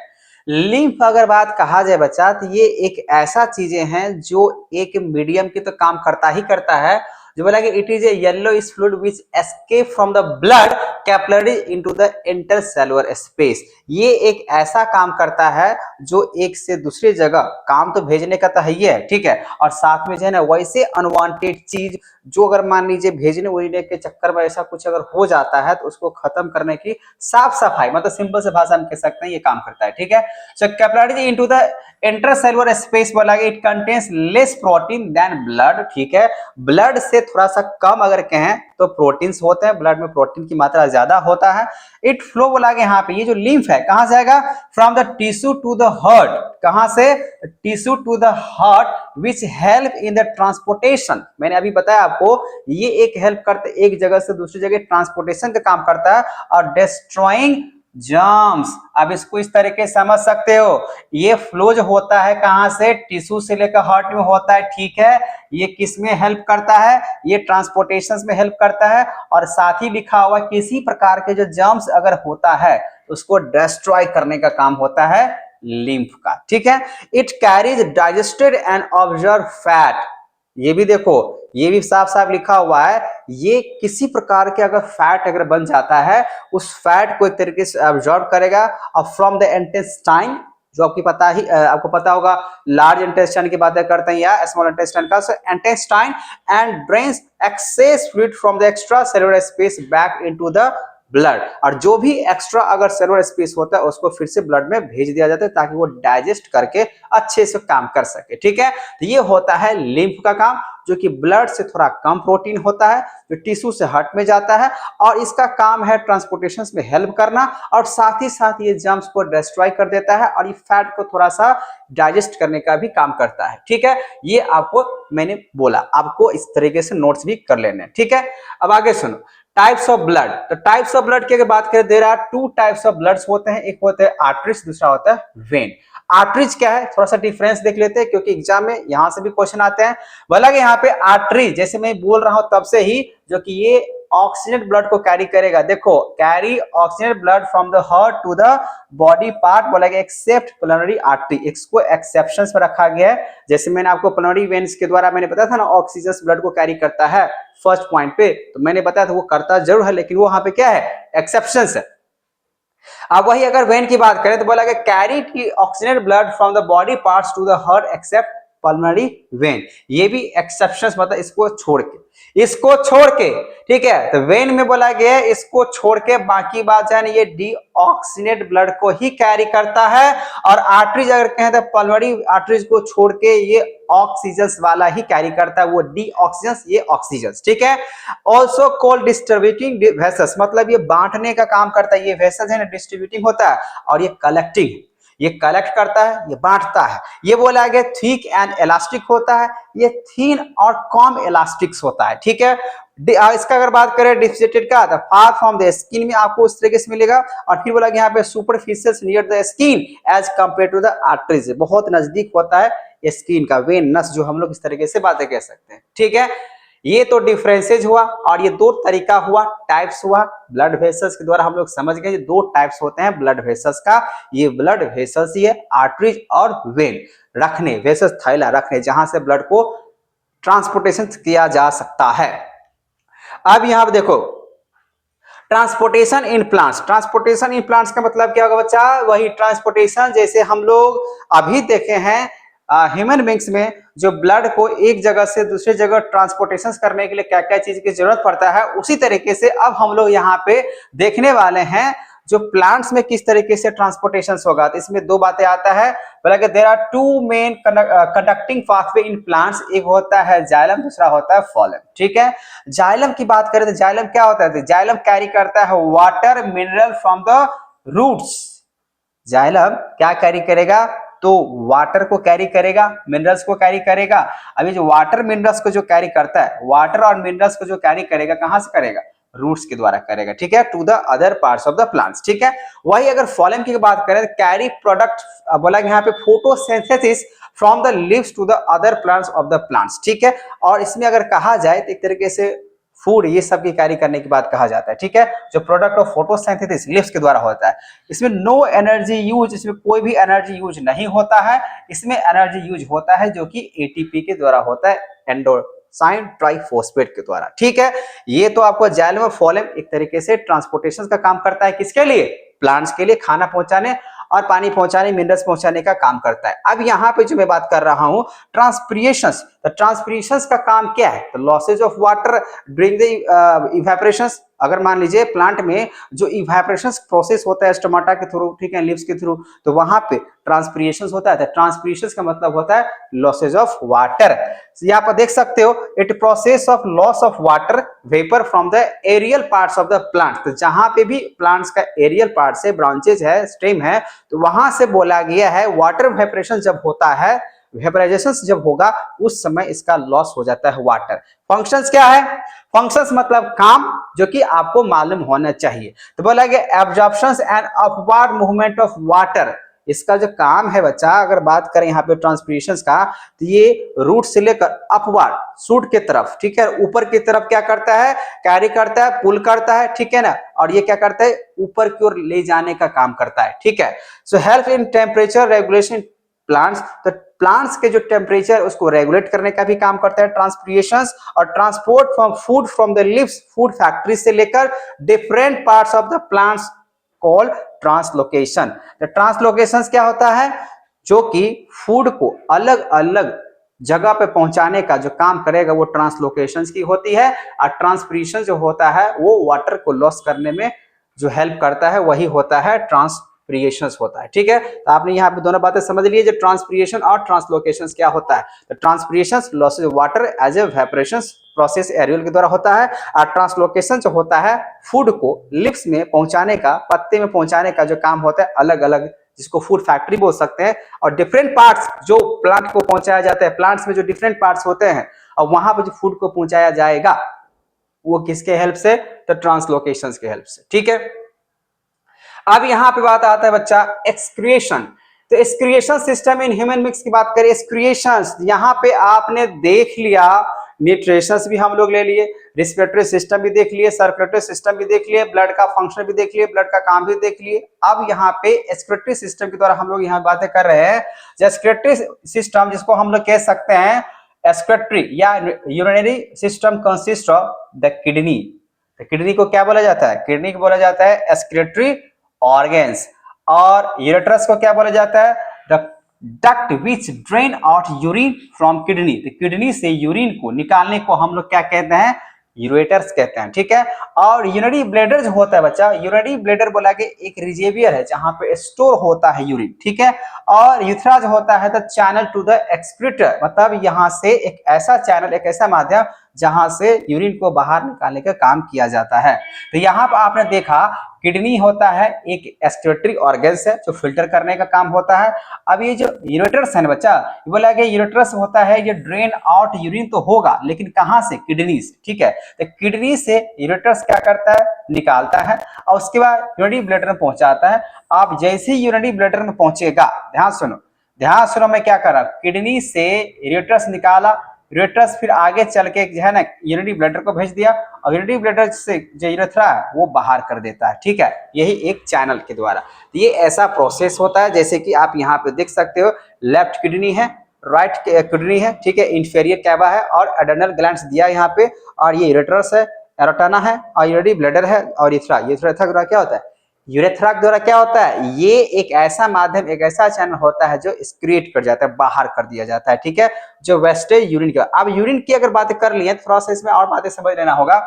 लिम्फ अगर बात कहा जाए बच्चा, तो ये एक ऐसा चीजें हैं जो एक मीडियम की तो काम करता ही करता है। जो बोला कि it is a yellow is fluid which escape from the blood capillary into the intercellular space. ये एक ऐसा काम करता है जो एक से दूसरी जगह काम तो भेजने का तो है ही है, ठीक है, और साथ में जो है ना वैसे अनवांटेड चीज जो अगर मान लीजिए भेजने वजने के चक्कर में ऐसा कुछ अगर हो जाता है, तो उसको खत्म करने की साफ सफाई, मतलब सिंपल से भाषा में कह सकते हैं ये काम करता है। ठीक है, so capillary into the intercellular space बोला गया, it contains less protein than blood. ठीक है, ब्लड से थोड़ा सा कम अगर कहें तो प्रोटीन्स होते हैं, ब्लड में प्रोटीन की मात्रा ज्यादा होता है। इट फ्लो बोला गया यहाँ पे, ये जो लिम्फ है कहां से आएगा? From the tissue to the heart. कहां से? Tissue to the heart which help in the transportation. मैंने अभी बताया आपको, ये एक हेल्प करते एक जगह से दूसरी जगह ट्रांसपोर्टेशन का काम करता है, और डिस्ट्रॉइंग जर्म्स। अब इसको इस तरीके से समझ सकते हो, ये फ्लो जो होता है कहां से, टिश्यू से लेकर हार्ट में होता है, ठीक है। ये किस में हेल्प करता है, ये ट्रांसपोर्टेशन में हेल्प करता है। और साथ ही लिखा हुआ किसी प्रकार के जो जर्म्स अगर होता है उसको डिस्ट्रॉय करने का काम होता है लिम्फ का, ठीक है। It carries digested and observe fat. ये भी देखो, ये भी साफ साफ लिखा हुआ है, ये किसी प्रकार के अगर फैट अगर बन जाता है उस फैट को एक तरीके से ऑब्जॉर्ब करेगा और फ्रॉम द इंटेस्टाइन, जो आपको पता होगा लार्ज इंटेस्टाइन की बातें करते हैं या स्मॉल इंटेस्टाइन का, so intestine and drains excess fluid from the extracellular space back into the blood. और जो भी एक्स्ट्रा अगर सेलुलर स्पेस होता है उसको फिर से ब्लड में भेज दिया जाता है ताकि वो डाइजेस्ट करके अच्छे से काम कर सके, ठीक है। तो ये होता है लिम्फ का काम, जो कि ब्लड से थोड़ा कम प्रोटीन होता है, जो टिश्यू से हार्ट में जाता है, और इसका काम है ट्रांसपोर्टेशन में हेल्प करना, और साथ ही साथ ये जर्म्स को डिस्ट्रॉय कर देता है और ये फैट को थोड़ा सा डाइजेस्ट करने का भी काम करता है, ठीक है। ये आपको मैंने बोला, आपको इस तरीके से नोट्स भी कर लेने, ठीक है। अब आगे सुनो, टाइप्स ऑफ ब्लड। तो टाइप्स ऑफ ब्लड की अगर बात करें, there are two types of bloods होते हैं, एक होता है आर्टरीज, दूसरा होता है वेन। आर्टरीज क्या है, थोड़ा सा डिफरेंस देख लेते हैं क्योंकि एग्जाम में यहां से भी क्वेश्चन आते हैं। बोला कि यहाँ पे आर्टरी, जैसे मैं बोल रहा हूं तब से ही, जो कि ये ऑक्सीजन ब्लड को कैरी करेगा, देखो carry oxygen blood from the heart to the body part, बोला गया एक्सेप्ट पल्मोनरी आर्टरी, इसको एक्सेप्शंस में रखा गया है। जैसे मैंने आपको पल्मोनरी वेन्स के द्वारा मैंने बताया था ना, ऑक्सीजन ब्लड को कैरी करता है फर्स्ट पॉइंट पे, तो मैंने बताया था वो करता जरूर है, लेकिन वो वहां पे क्या है, एक्सेप्शंस है। अब वही अगर वेन की बात करें तो बोला गया कैरी की oxygen blood from the body parts to the heart except pulmonary vein. ये भी एक्सेप्शंस, मतलब इसको छोड़ के, ठीक है। तो वेन में बोला गया है इसको छोड़ के बाकी बात जाने, ये डीऑक्सीनेट ब्लड को ही कैरी करता है। और आर्टरीज अगर कहें तो पल्मोनरी आर्टरीज को छोड़ के ये ऑक्सीजन वाला ही कैरी करता है, वो डीऑक्सीजन, ये ऑक्सीजन, ठीक है। ऑल्सो कॉल्ड डिस्ट्रीब्यूटिंग वेसल्स, मतलब ये बांटने का काम करता है, ये वेसल्स है ना डिस्ट्रीब्यूटिंग होता है, और ये कलेक्टिंग, ये कलेक्ट करता है, ये बांटता है। ये बोला गया थिक एंड इलास्टिक होता है, ये थिन और कम इलास्टिक्स होता है, ठीक है। इसका अगर बात करें डिफिसिटेड का, तो फार फ्रॉम द स्किन में आपको उस तरीके से मिलेगा। और फिर बोला यहाँ पे superficial near the skin as compare to the arteries, बहुत नजदीक होता है स्किन का, वेन नस जो हम लोग इस तरीके से बातें कह सकते हैं, ठीक है। ये तो डिफरेंसेज हुआ, और ये दो तरीका हुआ, टाइप्स हुआ ब्लड वेसल्स के द्वारा हम लोग समझ गए दो टाइप्स होते हैं ब्लड वेसल्स का। ये ब्लड वेसल्स, ये आर्टरीज और वेन रखने, वेसल्स थैला रखने जहां से ब्लड को ट्रांसपोर्टेशन किया जा सकता है। अब यहां पर देखो transportation in plants. Transportation in plants का मतलब क्या होगा बच्चा, वही ट्रांसपोर्टेशन जैसे हम लोग अभी देखे हैं ह्यूमन बींग्स में, जो ब्लड को एक जगह से दूसरी जगह ट्रांसपोर्टेशन करने के लिए क्या क्या चीज की जरूरत पड़ता है, उसी तरीके से अब हम लोग यहाँ पे देखने वाले हैं जो प्लांट्स में किस तरीके से ट्रांसपोर्टेशन होगा। तो इसमें दो बातें आता है, बोला कि there are two main conducting pathway in plants, एक होता है जाइलम, दूसरा होता है फॉलन, ठीक है। जाइलम की बात करें तो जाइलम क्या होता है, जाइलम कैरी करता है water mineral from the roots. Xylem क्या कैरी करेगा, तो वाटर को कैरी करेगा, मिनरल्स को कैरी करेगा। अभी जो वाटर मिनरल्स को जो कैरी करता है, वाटर और मिनरल्स को जो कैरी करेगा कहां से करेगा, रूट्स के द्वारा करेगा, ठीक है, to the other parts of the plants, ठीक है। वही अगर फॉलन की बात करें तो कैरी प्रोडक्ट, बोला यहाँ पे photosynthesis from the leaves to the other plants of the plants, ठीक है। और इसमें अगर कहा जाए तो एक तरीके से फूड, ये सब की कैरी करने की बात कहा जाता है, ठीक है, जो प्रोडक्ट ऑफ फोटोसिंथेसिस लीव्स के द्वारा होता है। इसमें नो एनर्जी यूज, इसमें कोई भी एनर्जी यूज नहीं होता है, इसमें एनर्जी यूज होता है जो कि एटीपी के द्वारा होता है, एंडोसाइन ट्राइफॉस्फेट के द्वारा, ठीक है। ये तो आपको जाइलम और फॉलन एक तरीके से ट्रांसपोर्टेशन का काम करता है, किसके लिए, प्लांट्स के लिए, खाना पहुंचाने और पानी पहुंचाने, मिनरल्स पहुंचाने का काम करता है। अब यहाँ पे जो मैं बात कर रहा हूँ ट्रांसपिरेशंस, तो ट्रांसपिरेशंस का काम क्या है, तो losses of water during the evaporations. अगर मान लीजिए प्लांट में जो इवेपोरेशन प्रोसेस होता है स्टोमाटा के थ्रू, ठीक है, लीव्स के थ्रू, तो वहां पे ट्रांसपिरेशन होता है। ट्रांसपिरेशन का मतलब होता है लॉसेज ऑफ वाटर। यहाँ पर देख सकते हो, it process of loss of water vapour from the aerial parts of the plant. तो जहां पे भी प्लांट्स का एरियल पार्ट से ब्रांचेज है, स्टेम है, तो वहां से बोला गया है वाटर वेपरेशन जब होता है वेपराइजेशन जब होगा उस समय इसका लॉस हो जाता है वाटर। फंक्शंस क्या है? फंक्शंस मतलब काम जो कि आपको मालूम होना चाहिए। तो बोला गया absorption and upward movement of water, इसका जो काम है बच्चा, अगर बात करें यहाँ पे ट्रांसपीरेशन का, तो ये रूट से लेकर अपवर्ड सूट के तरफ, ठीक है, ऊपर की तरफ क्या करता है? कैरी करता है, पुल करता है, ठीक है ना, और ये क्या करता है? ऊपर की ओर ले जाने का काम करता है, ठीक है। So help in temperature regulation plants, तो प्लांट्स के जो टेम्परेचर उसको रेगुलेट करने का भी काम करता है ट्रांसपीरेशन। और transport from food from the leaves, food factory से लेकर different parts of the plants called translocation. तो ट्रांसलोकेशन क्या होता है? जो कि फूड को अलग अलग जगह पे पहुंचाने का जो काम करेगा वो ट्रांसलोकेशन की होती है। और ट्रांसपीरेशन जो होता है वो वाटर को लॉस करने में जो हेल्प करता है वही होता है ट्रांसपीरेशन होता है, ठीक है। तो आपने यहाँ पे दोनों बातें समझ ली, जो ट्रांसपीरेशन और ट्रांसलोकेशन क्या होता है। तो transpiration losses water as a evaporation process aerial के द्वारा होता है, और ट्रांसलोकेशन जो होता है फूड को लिप्स में पहुंचाने का, पत्ते में पहुंचाने का जो काम होता है अलग अलग, जिसको फूड फैक्ट्री बोल सकते हैं। और डिफरेंट पार्ट्स जो प्लांट को पहुंचाया जाता है, प्लांट्स में जो डिफरेंट पार्ट्स होते हैं और वहां पर जो फूड को पहुंचाया जाएगा वो किसके हेल्प से? तो ट्रांसलोकेशन के हेल्प से, ठीक है। अब यहां पे बात आता है बच्चा एक्सक्रिएशन। तो excretion system in human mix की बात करें, एक्सक्रिएशन यहां पे आपने देख लिया, न्यूट्रिशंस भी हम लोग ले लिए, रिस्पिरेटरी सिस्टम भी देख लिए, सर्कुलेटरी सिस्टम भी देख लिए, ब्लड का फंक्शन भी देख लिए, ब्लड का काम भी देख लिए। अब यहाँ पे एक्सक्रिएटरी सिस्टम के द्वारा हम लोग यहाँ बातें कर रहे हैं। एक्सक्रिएटरी सिस्टम जिसको हम लोग कह सकते हैं एक्सक्रिएटरी या urinary system consist of the kidney. Kidney को क्या बोला जाता है? किडनी को बोला जाता है एक्सक्रिएटरी ऑर्गन्स। और यूरेट्रस को क्या बोला जाता है? The duct which drain out urine from kidney. तो किडनी से यूरिन को निकालने को हम लोग क्या कहते हैं? यूरेटर्स कहते हैं, ठीक है। और यूरिनरी ब्लैडर जो होता है बच्चा, यूरिनरी ब्लैडर बोला कि एक रिजर्वियर है जहां पे स्टोर होता है यूरिन, ठीक है। और यूथ्रा जो होता है द चैनल टू द एक्सक्रीटर, मतलब यहां से एक ऐसा चैनल, एक ऐसा माध्यम जहां से यूरिन को बाहर निकालने का काम किया जाता है। तो यहाँ पर आपने देखा किडनी होता है एक एक्सक्रीटरी ऑर्गन्स है जो फिल्टर करने का काम होता है। अब ये जो यूरेटर्स है ना बच्चा, ये बोला कि यूरेटर्स होता है ये ड्रेन आउट यूरिन तो होगा, लेकिन कहां से? किडनी से, ठीक है। तो किडनी से यूरेटर्स क्या करता है? निकालता है और उसके बाद यूरिनरी ब्लैडर में पहुंचाता है। आप जैसे ही यूरिनरी ब्लैडर में पहुंचेगा, ध्यान सुनो, ध्यान सुनो, मैं क्या कर रहा हूं, किडनी से यूरेटर्स निकाला, यूरेटर्स फिर आगे चल के जो है ना यूरिनरी ब्लैडर को भेज दिया, और यूरिनरी ब्लैडर से जो यूरेथ्रा है वो बाहर कर देता है, ठीक है, यही एक चैनल के द्वारा। तो ये ऐसा प्रोसेस होता है, जैसे कि आप यहाँ पे देख सकते हो, लेफ्ट किडनी है, राइट किडनी है, ठीक है, इंफेरियर कैवा है और एड्रेनल ग्लैंड्स दिया यहाँ पे, और ये यूरेटर्स है, एरोटाना है और यूरिनरी ब्लैडर है और यूरेथ्रा के द्वारा क्या होता है? यूरेथ्रा के द्वारा क्या होता है? ये एक ऐसा माध्यम, एक ऐसा चैनल होता है जो एक्सक्रीट कर जाता है, बाहर कर दिया जाता है, ठीक है, जो वेस्टेज यूरिन का। अब यूरिन की अगर बातें कर ली है तो थोड़ा सा इसमें और बातें समझ लेना होगा।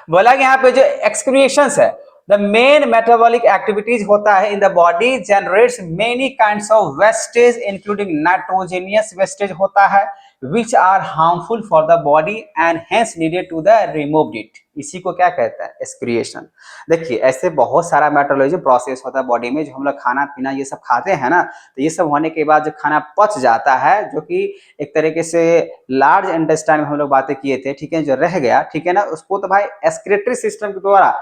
बोला कि यहाँ पे जो एक्सक्रिएशंस है, द मेन मेटाबॉलिक एक्टिविटीज होता है in the body generates many kinds of wastage including nitrogenous wastage होता है which are harmful for the body and hence needed to the remove it। इसी को क्या कहता है? एक्सक्रिएशन। देखिए ऐसे बहुत सारा मेटाबॉलिज्म प्रोसेस होता है बॉडी में, जो हम लोग खाना पीना ये सब खाते हैं ना, तो ये सब होने के बाद जो खाना पच जाता है, जो कि एक तरीके से लार्ज इंटेस्टाइन में हम लोग बातें किए थे, ठीक है, जो रह गया, ठीक है ना, उसको तो भाई एक्सक्रीटरी सिस्टम के द्वारा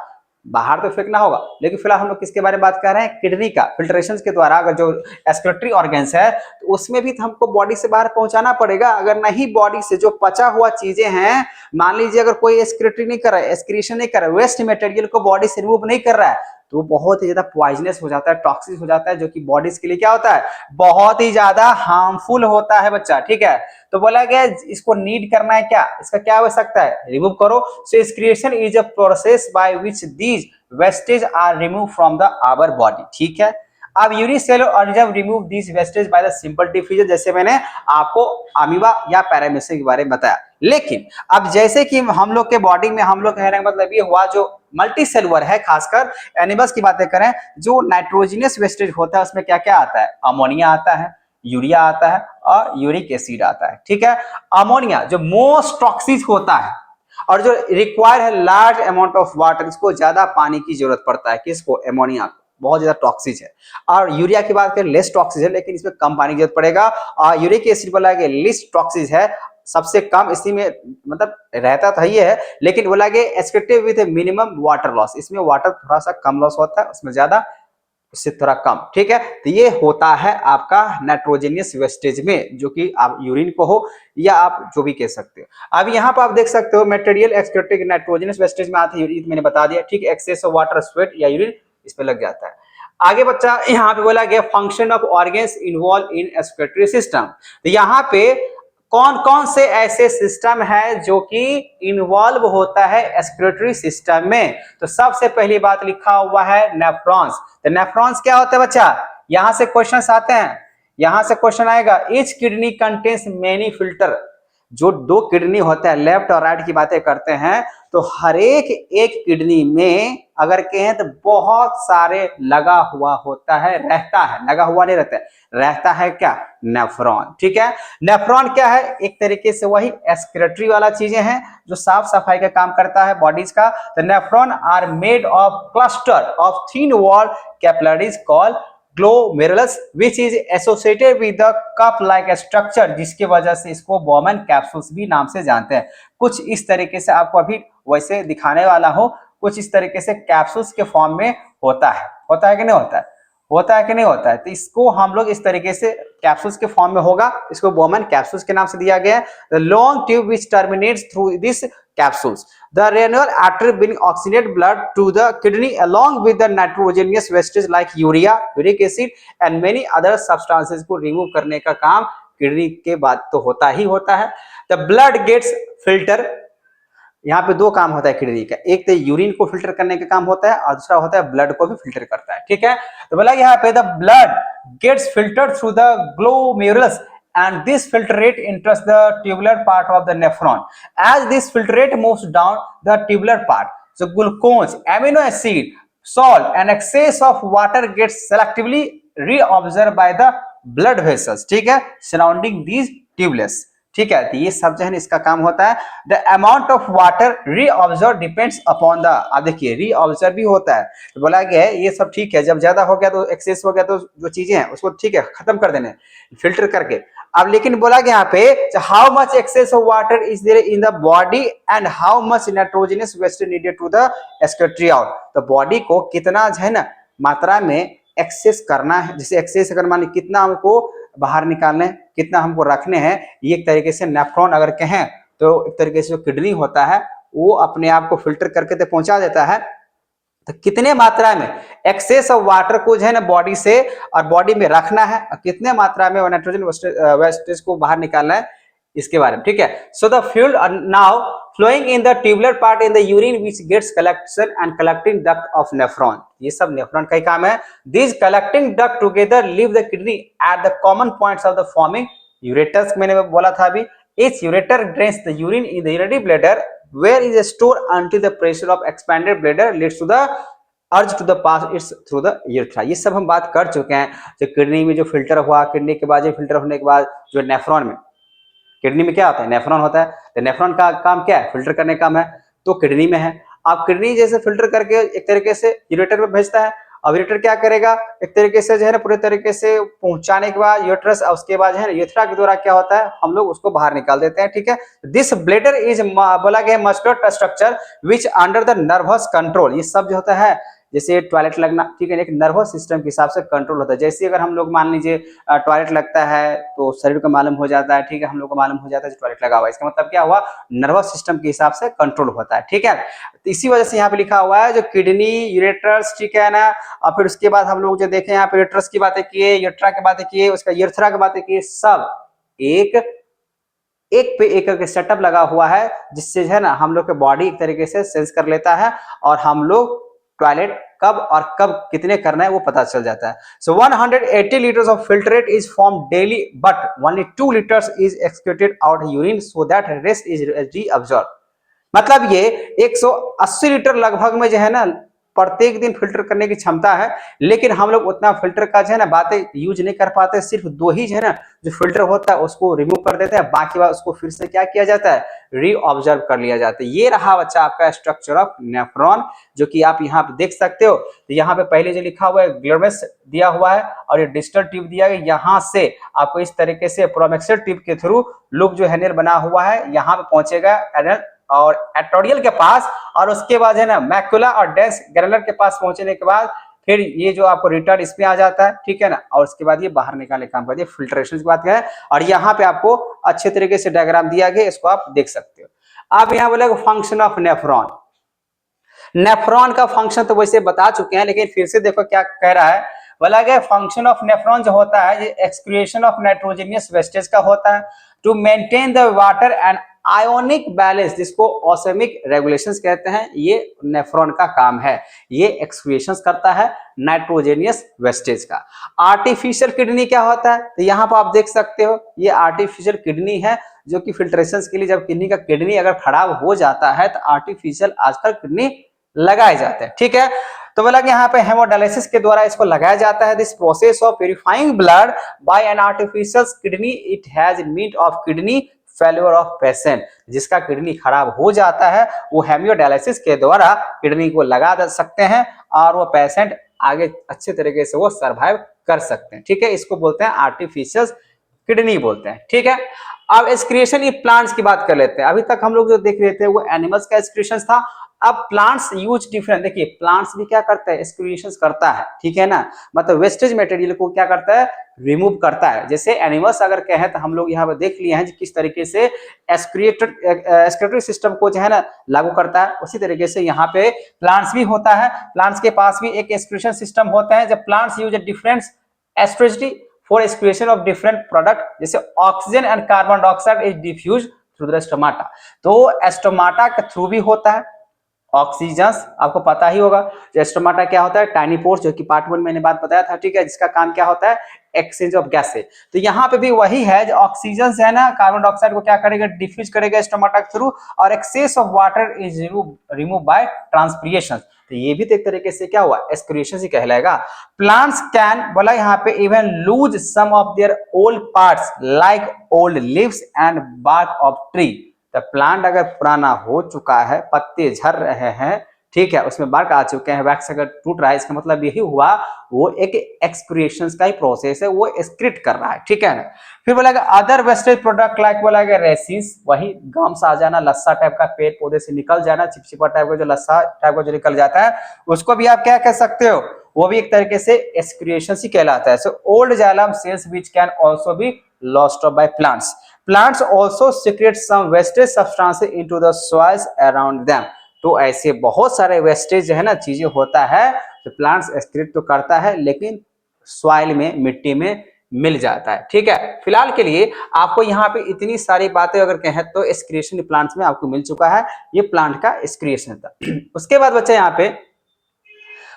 बाहर तो फेंकना होगा। लेकिन फिलहाल हम लोग किसके बारे में बात कर रहे हैं? किडनी का फिल्ट्रेशन के द्वारा अगर जो एक्सक्रीटरी ऑर्गन्स है तो उसमें भी हमको बॉडी से बाहर पहुंचाना पड़ेगा। अगर नहीं बॉडी से जो पचा हुआ चीजें हैं, मान लीजिए अगर कोई एक्सक्रीटरी नहीं कर रहा है, एक्सक्रीशन नहीं कर रहा है, वेस्ट मटेरियल को बॉडी से रिमूव नहीं कर रहा है, तो बहुत ही ज्यादा पॉइजनस हो जाता है, टॉक्सिक हो जाता है, जो कि बॉडी के लिए क्या होता है? बहुत ही ज्यादा हार्मफुल होता है बच्चा, ठीक है। तो बोला गया इसको नीड करना है, क्या इसका क्या हो सकता है? रिमूव करो। So excretion is a process by which these wastage are remove from the our body, ठीक है। अब unicellular organism remove this wastage by the simple diffusion, जैसे मैंने आपको अमीबा या पैरामीशियम के बारे में बताया। लेकिन अब जैसे कि हम लोग के बॉडी में, हम लोग कहने का मतलब ये हुआ जो मल्टी सेलुलर है, खासकर एनिमल्स की बातें करें, जो नाइट्रोजनियस वेस्टेज होता है उसमें क्या क्या आता है? अमोनिया आता है, यूरिया आता है और यूरिक एसिड आता है, ठीक है। अमोनिया जो मोस्ट टॉक्सिक होता है और जो रिक्वायर है लार्ज अमाउंट ऑफ वाटर, इसको ज्यादा पानी की जरूरत पड़ता है, किसको? अमोनिया को। बहुत ज्यादा टॉक्सिक है। और यूरिया की बात करें लेस टॉक्सिक है, लेकिन इसमें कम पानी की जरूरत पड़ेगा। और यूरिक एसिड बोला गया लिस्ट टॉक्सिक है, सबसे कम इसी में मतलब रहता तो ही है, लेकिन बोला गया excretive with minimum water loss, इसमें वाटर थोड़ा सा कम लॉस होता है, उसमें ज्यादा उससे थोड़ा कम। ठीक है, तो ये होता है आपका नाइट्रोजनियस वेस्टेज में, जो कि आप यूरिन को हो या आप जो भी कह सकते हो। अब यहाँ पर आप देख सकते हो मटेरियल एक्सक्रीटिव नाइट्रोजनियस वेस्टेज में आती है यूरिन, मैंने बता दिया। ठीक, एक्सेस ऑफ वाटर स्वेट या यूरिन इस पे लग जाता है। आगे बच्चा यहाँ पे बोला गया function of organs involve in excretory system. तो यहाँ पे कौन कौन से ऐसे सिस्टम है जो कि इन्वॉल्व होता है एक्सक्रीटरी सिस्टम में। तो सबसे पहली बात लिखा हुआ है नेफ्रॉन्स। तो नेफ्रॉन्स क्या होता है बच्चा, यहां से क्वेश्चंस आते हैं, यहां से क्वेश्चन आएगा each kidney contains many filter. जो दो किडनी होता है, लेफ्ट और राइट की बातें करते हैं, तो हर एक किडनी में अगर कहें तो बहुत सारे लगा हुआ होता है, रहता है, लगा हुआ नहीं रहता है, रहता है क्या, नेफ्रॉन। ठीक है, नेफ्रॉन क्या है, एक तरीके से वही एक्सक्रीटरी वाला चीजें हैं जो साफ सफाई का काम करता है बॉडीज का। तो nephron are made of cluster of thin wall capillaries called glomerulus which is associated with the cup like structure, जिसकी वजह से इसको बोमन कैप्सूल्स भी नाम से जानते हैं। कुछ इस तरीके से आपको अभी वैसे दिखाने वाला हूं, कुछ इस तरीके से कैप्सूल्स के फॉर्म में होता है कि नहीं होता है, होता है कि नहीं होता है। तो इसको हम लोग इस तरीके से कैप्सूल्स के फॉर्म में होगा, इसको बोमन कैप्सूल्स के नाम से दिया गया है। The long tube which terminates through this capsules, the renal artery bring oxygenated blood to the kidney along with the nitrogenous wastage like urea, uric acid and many other substances को remove करने का काम kidney के बाद तो होता ही होता है। The blood gets filter, यहाँ पे दो काम होता है किडनी का, एक तो यूरिन को फिल्टर करने का काम होता है और दूसरा होता है ब्लड को भी फिल्टर करता है। ठीक है, तो बोला यहाँ पे the blood gets filtered through the glomerulus and this filtrate enters the tubular part of the nephron. As this filtrate moves down the tubular part, so glucose, amino acid, salt and excess of water gets selectively reabsorbed by the blood vessels, ठीक है, surrounding these tubulus। ठीक है, तो ये सब जो है इसका काम होता है। The amount of water reabsorb depends upon the, आप देखिए रीअब्जॉर्ब भी होता है, तो बोला गया है ये सब ठीक है, जब ज्यादा हो गया तो एक्सेस हो गया तो जो चीजें हैं उसको ठीक है खत्म कर देने फिल्टर करके। अब लेकिन बोला गया यहाँ पे how much excess of water is there in the body and how much nitrogenous waste needed to the excretory out. तो बॉडी को कितना जो है ना मात्रा में एक्सेस करना है, जैसे एक्सेस अगर मान ली कितना हमको बाहर निकालने, कितना हमको रखने हैं, ये एक तरीके से नेफ्रॉन अगर कहें तो एक तरीके से जो किडनी होता है वो अपने आप को फिल्टर करके तो पहुंचा देता है। तो कितने मात्रा में एक्सेस ऑफ वाटर को जो है ना बॉडी से और बॉडी में रखना है और कितने मात्रा में नाइट्रोजन वेस्टेज को बाहर निकालना है, इसके बारे में। ठीक है, so the fluid now flowing in the tubular part in the urine which gets collection and collecting duct of nephron, ये सब नेफ्रॉन का ही काम है। This collecting duct together leave the kidney at the common points of the forming ureters, मैंने बोला था अभी, each ureter drains the urine in the urinary bladder where is stored until the pressure of expanded bladder leads to the urge to the pass its through the urethra। ये सब हम बात कर चुके हैं। जो किडनी में जो फिल्टर हुआ, किडनी के बाद फिल्टर होने के बाद जो नेफ्रॉन में, किडनी में क्या होता है, नेफ्रॉन होता है, तो नेफ्रॉन का काम क्या है, फिल्टर करने का काम है, तो किडनी में है। अब किडनी जैसे फिल्टर करके एक तरीके से यूरेटर में भेजता है, अब यूरेटर क्या करेगा, एक तरीके से जो है ना पूरे तरीके से पहुंचाने के बाद यूट्रस, उसके बाद है ना यूरेथ्रा के द्वारा क्या होता है, हम लोग उसको बाहर निकाल देते हैं। ठीक है, दिस ब्लैडर इज बोला गया muscular structure which under the nervous control, ये सब जो होता है जैसे टॉयलेट लगना, ठीक है, एक नर्वस सिस्टम के हिसाब से कंट्रोल होता है। जैसे अगर हम लोग मान लीजिए टॉयलेट लगता है तो शरीर को मालूम हो जाता है, ठीक है, हम लोग को मालूम हो जाता है टॉयलेट लगा हुआ है, इसका मतलब क्या हुआ, नर्वस सिस्टम के हिसाब से कंट्रोल होता है। ठीक है, तो इसी वजह से यहाँ पे लिखा हुआ है जो किडनी, यूरेटर्स, ठीक है ना, और फिर उसके बाद हम लोग जो देखें यहाँ पे यूरेटर्स की बातें किए, यूरेथ्रा की बातें किए, उसका यूरेथ्रा की बातें किए, सब एक पे एक करके सेटअप लगा हुआ है, जिससे है ना हम लोग के बॉडी एक तरीके से सेंस कर लेता है और हम लोग टॉयलेट कब और कब कितने करना है वो पता चल जाता है। सो 180 liters of filtrate is form daily but only 2 liters is excreted out urine so that rest is reabsorb. मतलब ये 180 लीटर लगभग में जो है ना प्रत्येक दिन फिल्टर करने की क्षमता है, लेकिन हम लोग उतना फिल्टर का जो है ना बातें यूज नहीं कर पाते। सिर्फ 2 ही जो है ना जो फिल्टर होता है उसको रिमूव कर देते हैं, बाकी बात उसको फिर से क्या किया जाता है, रीऑब्जर्व कर लिया जाता है। ये रहा बच्चा आपका स्ट्रक्चर ऑफ नेफ्रॉन, जो कि आप यहाँ पे देख सकते हो। तो यहाँ पे पहले जो लिखा हुआ है ग्लोमेरुलस दिया हुआ है और ये डिस्टल ट्यूब दिया गया, यहाँ से आपको इस तरीके से प्रोमेक्सियल ट्यूब के थ्रू लूप जो है बना हुआ है, यहाँ पे पहुंचेगा एनल और एट्रोडियल के पास, और उसके बाद है ना मैकुला और डेंस ग्रैनुलर के पास पहुंचने के बाद फिर ये जो आपको रिटर्न इसमें आ जाता है, ठीक है ना, और उसके बाद ये बाहर निकालने काम करती है। फिल्ट्रेशन की बात करें, और यहाँ पे आपको अच्छे तरीके से डायग्राम दिया गया, इसको आप देख सकते हो। अब यहाँ बोलेगा फंक्शन ऑफ नेफ्रॉन। नेफ्रॉन का फंक्शन तो वैसे बता चुके हैं, लेकिन फिर से देखो क्या कह रहा है, बोला गया फंक्शन ऑफ नेफ्रॉन जो होता है ये एक्सक्रिएशन ऑफ नाइट्रोजनियस वेस्टेज का होता है to maintain the water and ionic balance, जिसको ऑसेमिक रेगुलेशंस कहते हैं। ये नेफ्रॉन का काम है, ये एक्सक्रिएशंस करता है नाइट्रोजनियस वेस्टेज का। आर्टिफिशियल किडनी क्या होता है, तो यहाँ पर आप देख सकते हो ये आर्टिफिशियल किडनी है, जो कि फिल्ट्रेशंस के लिए जब किडनी अगर खराब हो जाता है तो आर्टिफिशियल आजकल किडनी लगाए जाते हैं, ठीक है। तो बोला कि यहाँ पे हेमोडायलिसिस के द्वारा इसको लगाया जाता है। This process of purifying blood by an artificial kidney it has meet of kidney failure of patient, जिसका किडनी खराब हो जाता है वो हेमोडायलिसिस के द्वारा किडनी को लगा सकते हैं और वो पेशेंट आगे अच्छे तरीके से वो सर्वाइव कर सकते हैं, ठीक है। इसको बोलते हैं आर्टिफिशियल किडनी बोलते हैं, ठीक है। अब एक्सक्रिएशन ये प्लांट्स की बात कर लेते हैं। अभी तक हम लोग जो देख रहे थे वो एनिमल्स का एक्सक्रिएशन था, अब प्लांट्स यूज डिफरेंट। देखिए प्लांट्स भी क्या करता है, एक्सक्रिएशंस करता है, ठीक है ना, मतलब वेस्टेज मटेरियल को क्या करता है, रिमूव करता है। जैसे एनिमल्स अगर कहें तो हम लोग यहाँ पे देख लिए हैं किस तरीके से एक्सक्रीटरी सिस्टम को जो है ना लागू करता है, उसी तरीके से यहाँ पे प्लांट्स भी होता है। प्लांट्स के पास भी एक एक्सक्रीशन सिस्टम होता है। जब plants use different strategy for excretion of different product, जैसे oxygen and carbon dioxide is diffuse through the stomata, तो स्टोमाटा के थ्रू भी होता है ऑक्सीजन, आपको पता ही होगा। स्टोमाटा क्या होता है, टाइनी पोर्स, जो कि पार्ट 1 मैंने बात बताया था, ठीक है, जिसका काम क्या होता है, एक्सचेंज ऑफ गैस से। तो यहाँ पे भी वही है, जो ऑक्सीजन है ना कार्बन डाइऑक्साइड को क्या करेगा, डिफ्यूज करेगा स्टोमाटा के थ्रू, और excess of water is remove by transpiration. तो ये भी तो एक तरीके से क्या हुआ, एक्सक्रिएशन ही कहलाएगा। प्लांट्स कैन, बोला यहाँ पे, even lose some of their old parts like old leaves and bark of tree. तो प्लांट अगर पुराना हो चुका है, पत्ते झड़ रहे हैं, ठीक है, उसमें बार्क आ चुके हैं, वैक्स अगर टूट रहा है, इसका मतलब यही हुआ वो एक एक्सक्रिएशन का ही प्रोसेस है, वो एक्सक्रीट कर रहा है, ठीक है ना। फिर बोला अदर वेस्टेज प्रोडक्ट लाइक बोला गया रेसिस, वही गम्स आ जाना, लस्सा टाइप का पेड़ पौधे से निकल जाना, चिपचिपा टाइप का जो लस्सा टाइप का जो निकल जाता है, उसको भी आप क्या कह सकते हो, वो भी एक तरीके से एक्सक्रिएशन ही कहलाता है। So old xylem cells which can also be lost by plants. Plants also secrete some wastage substances into the soils around them। तो ऐसे बहुत सारे वेस्टेज जो है ना चीजें होता है, तो प्लांट्स एक्सक्रीट तो करता है, लेकिन सॉइल में, मिट्टी में मिल जाता है, ठीक है। फिलहाल के लिए आपको यहाँ पे इतनी सारी बातें अगर कहें तो एक्सक्रिएशन प्लांट्स में आपको मिल चुका है, ये प्लांट का एक्सक्रिएशन था। उसके बाद बच्चा यहाँ पे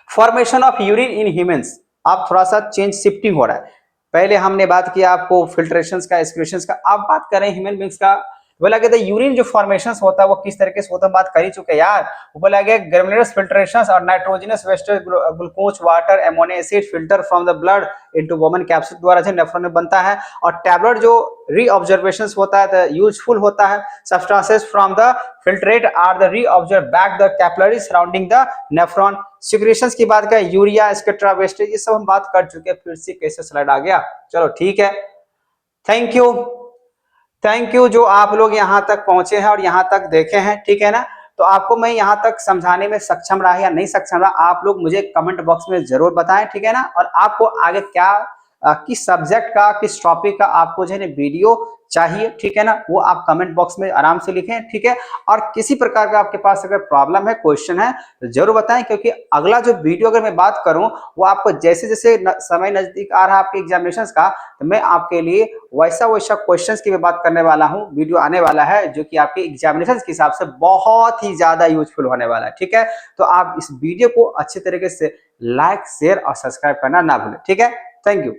formation of urine in humans, आप थोड़ा सा चेंज शिफ्टिंग हो रहा है। पहले हमने बात किया आपको फिल्ट्रेशंस का, एक्सक्रीशंस का, अब बात करें ह्यूमन बींग्स का। बोला गया यूरिन जो फॉर्मेशंस होता है वो किस तरीके से होता है, बात कर ही चुके यार। वो बोला गया ग्रेनुलर फिल्ट्रेशंस और nitrogenous wastage glucose water ammonia acid filter from the blood into woman capsule द्वारा जो नेफ्रॉन में बनता है। और टैबलेट जो रीऑब्जर्वेशंस होता है यूजफुल होता है। Substances from the filtrate are the reabsorb back the capillary surrounding the nephron. Secretions की बात करें, यूरिया, एक्सेट्रा, वेस्टेज, ये सब हम बात कर चुके हैं। फिर से कैसे स्लाइड आ गया, चलो ठीक है, थैंक यू। थैंक यू जो आप लोग यहाँ तक पहुंचे हैं और यहाँ तक देखे हैं, ठीक है ना। तो आपको मैं यहाँ तक समझाने में सक्षम रहा या नहीं सक्षम रहा, आप लोग मुझे कमेंट बॉक्स में जरूर बताएं, ठीक है ना। और आपको आगे क्या किस सब्जेक्ट का, किस टॉपिक का आपको जो है वीडियो चाहिए, ठीक है ना, वो आप कमेंट बॉक्स में आराम से लिखें, ठीक है। और किसी प्रकार का आपके पास अगर प्रॉब्लम है, क्वेश्चन है, तो जरूर बताएं, क्योंकि अगला जो वीडियो अगर मैं बात करूं वो आपको जैसे जैसे समय नजदीक आ रहा है आपके एग्जामिनेशंस का, तो मैं आपके लिए वैसा वैसा क्वेश्चंस की मैं बात करने वाला हूं। वीडियो आने वाला है जो कि आपके एग्जामिनेशंस के हिसाब से बहुत ही ज्यादा यूजफुल होने वाला है, ठीक है। तो आप इस वीडियो को अच्छे तरीके से लाइक, शेयर और सब्सक्राइब करना ना भूलें, ठीक है। Thank you.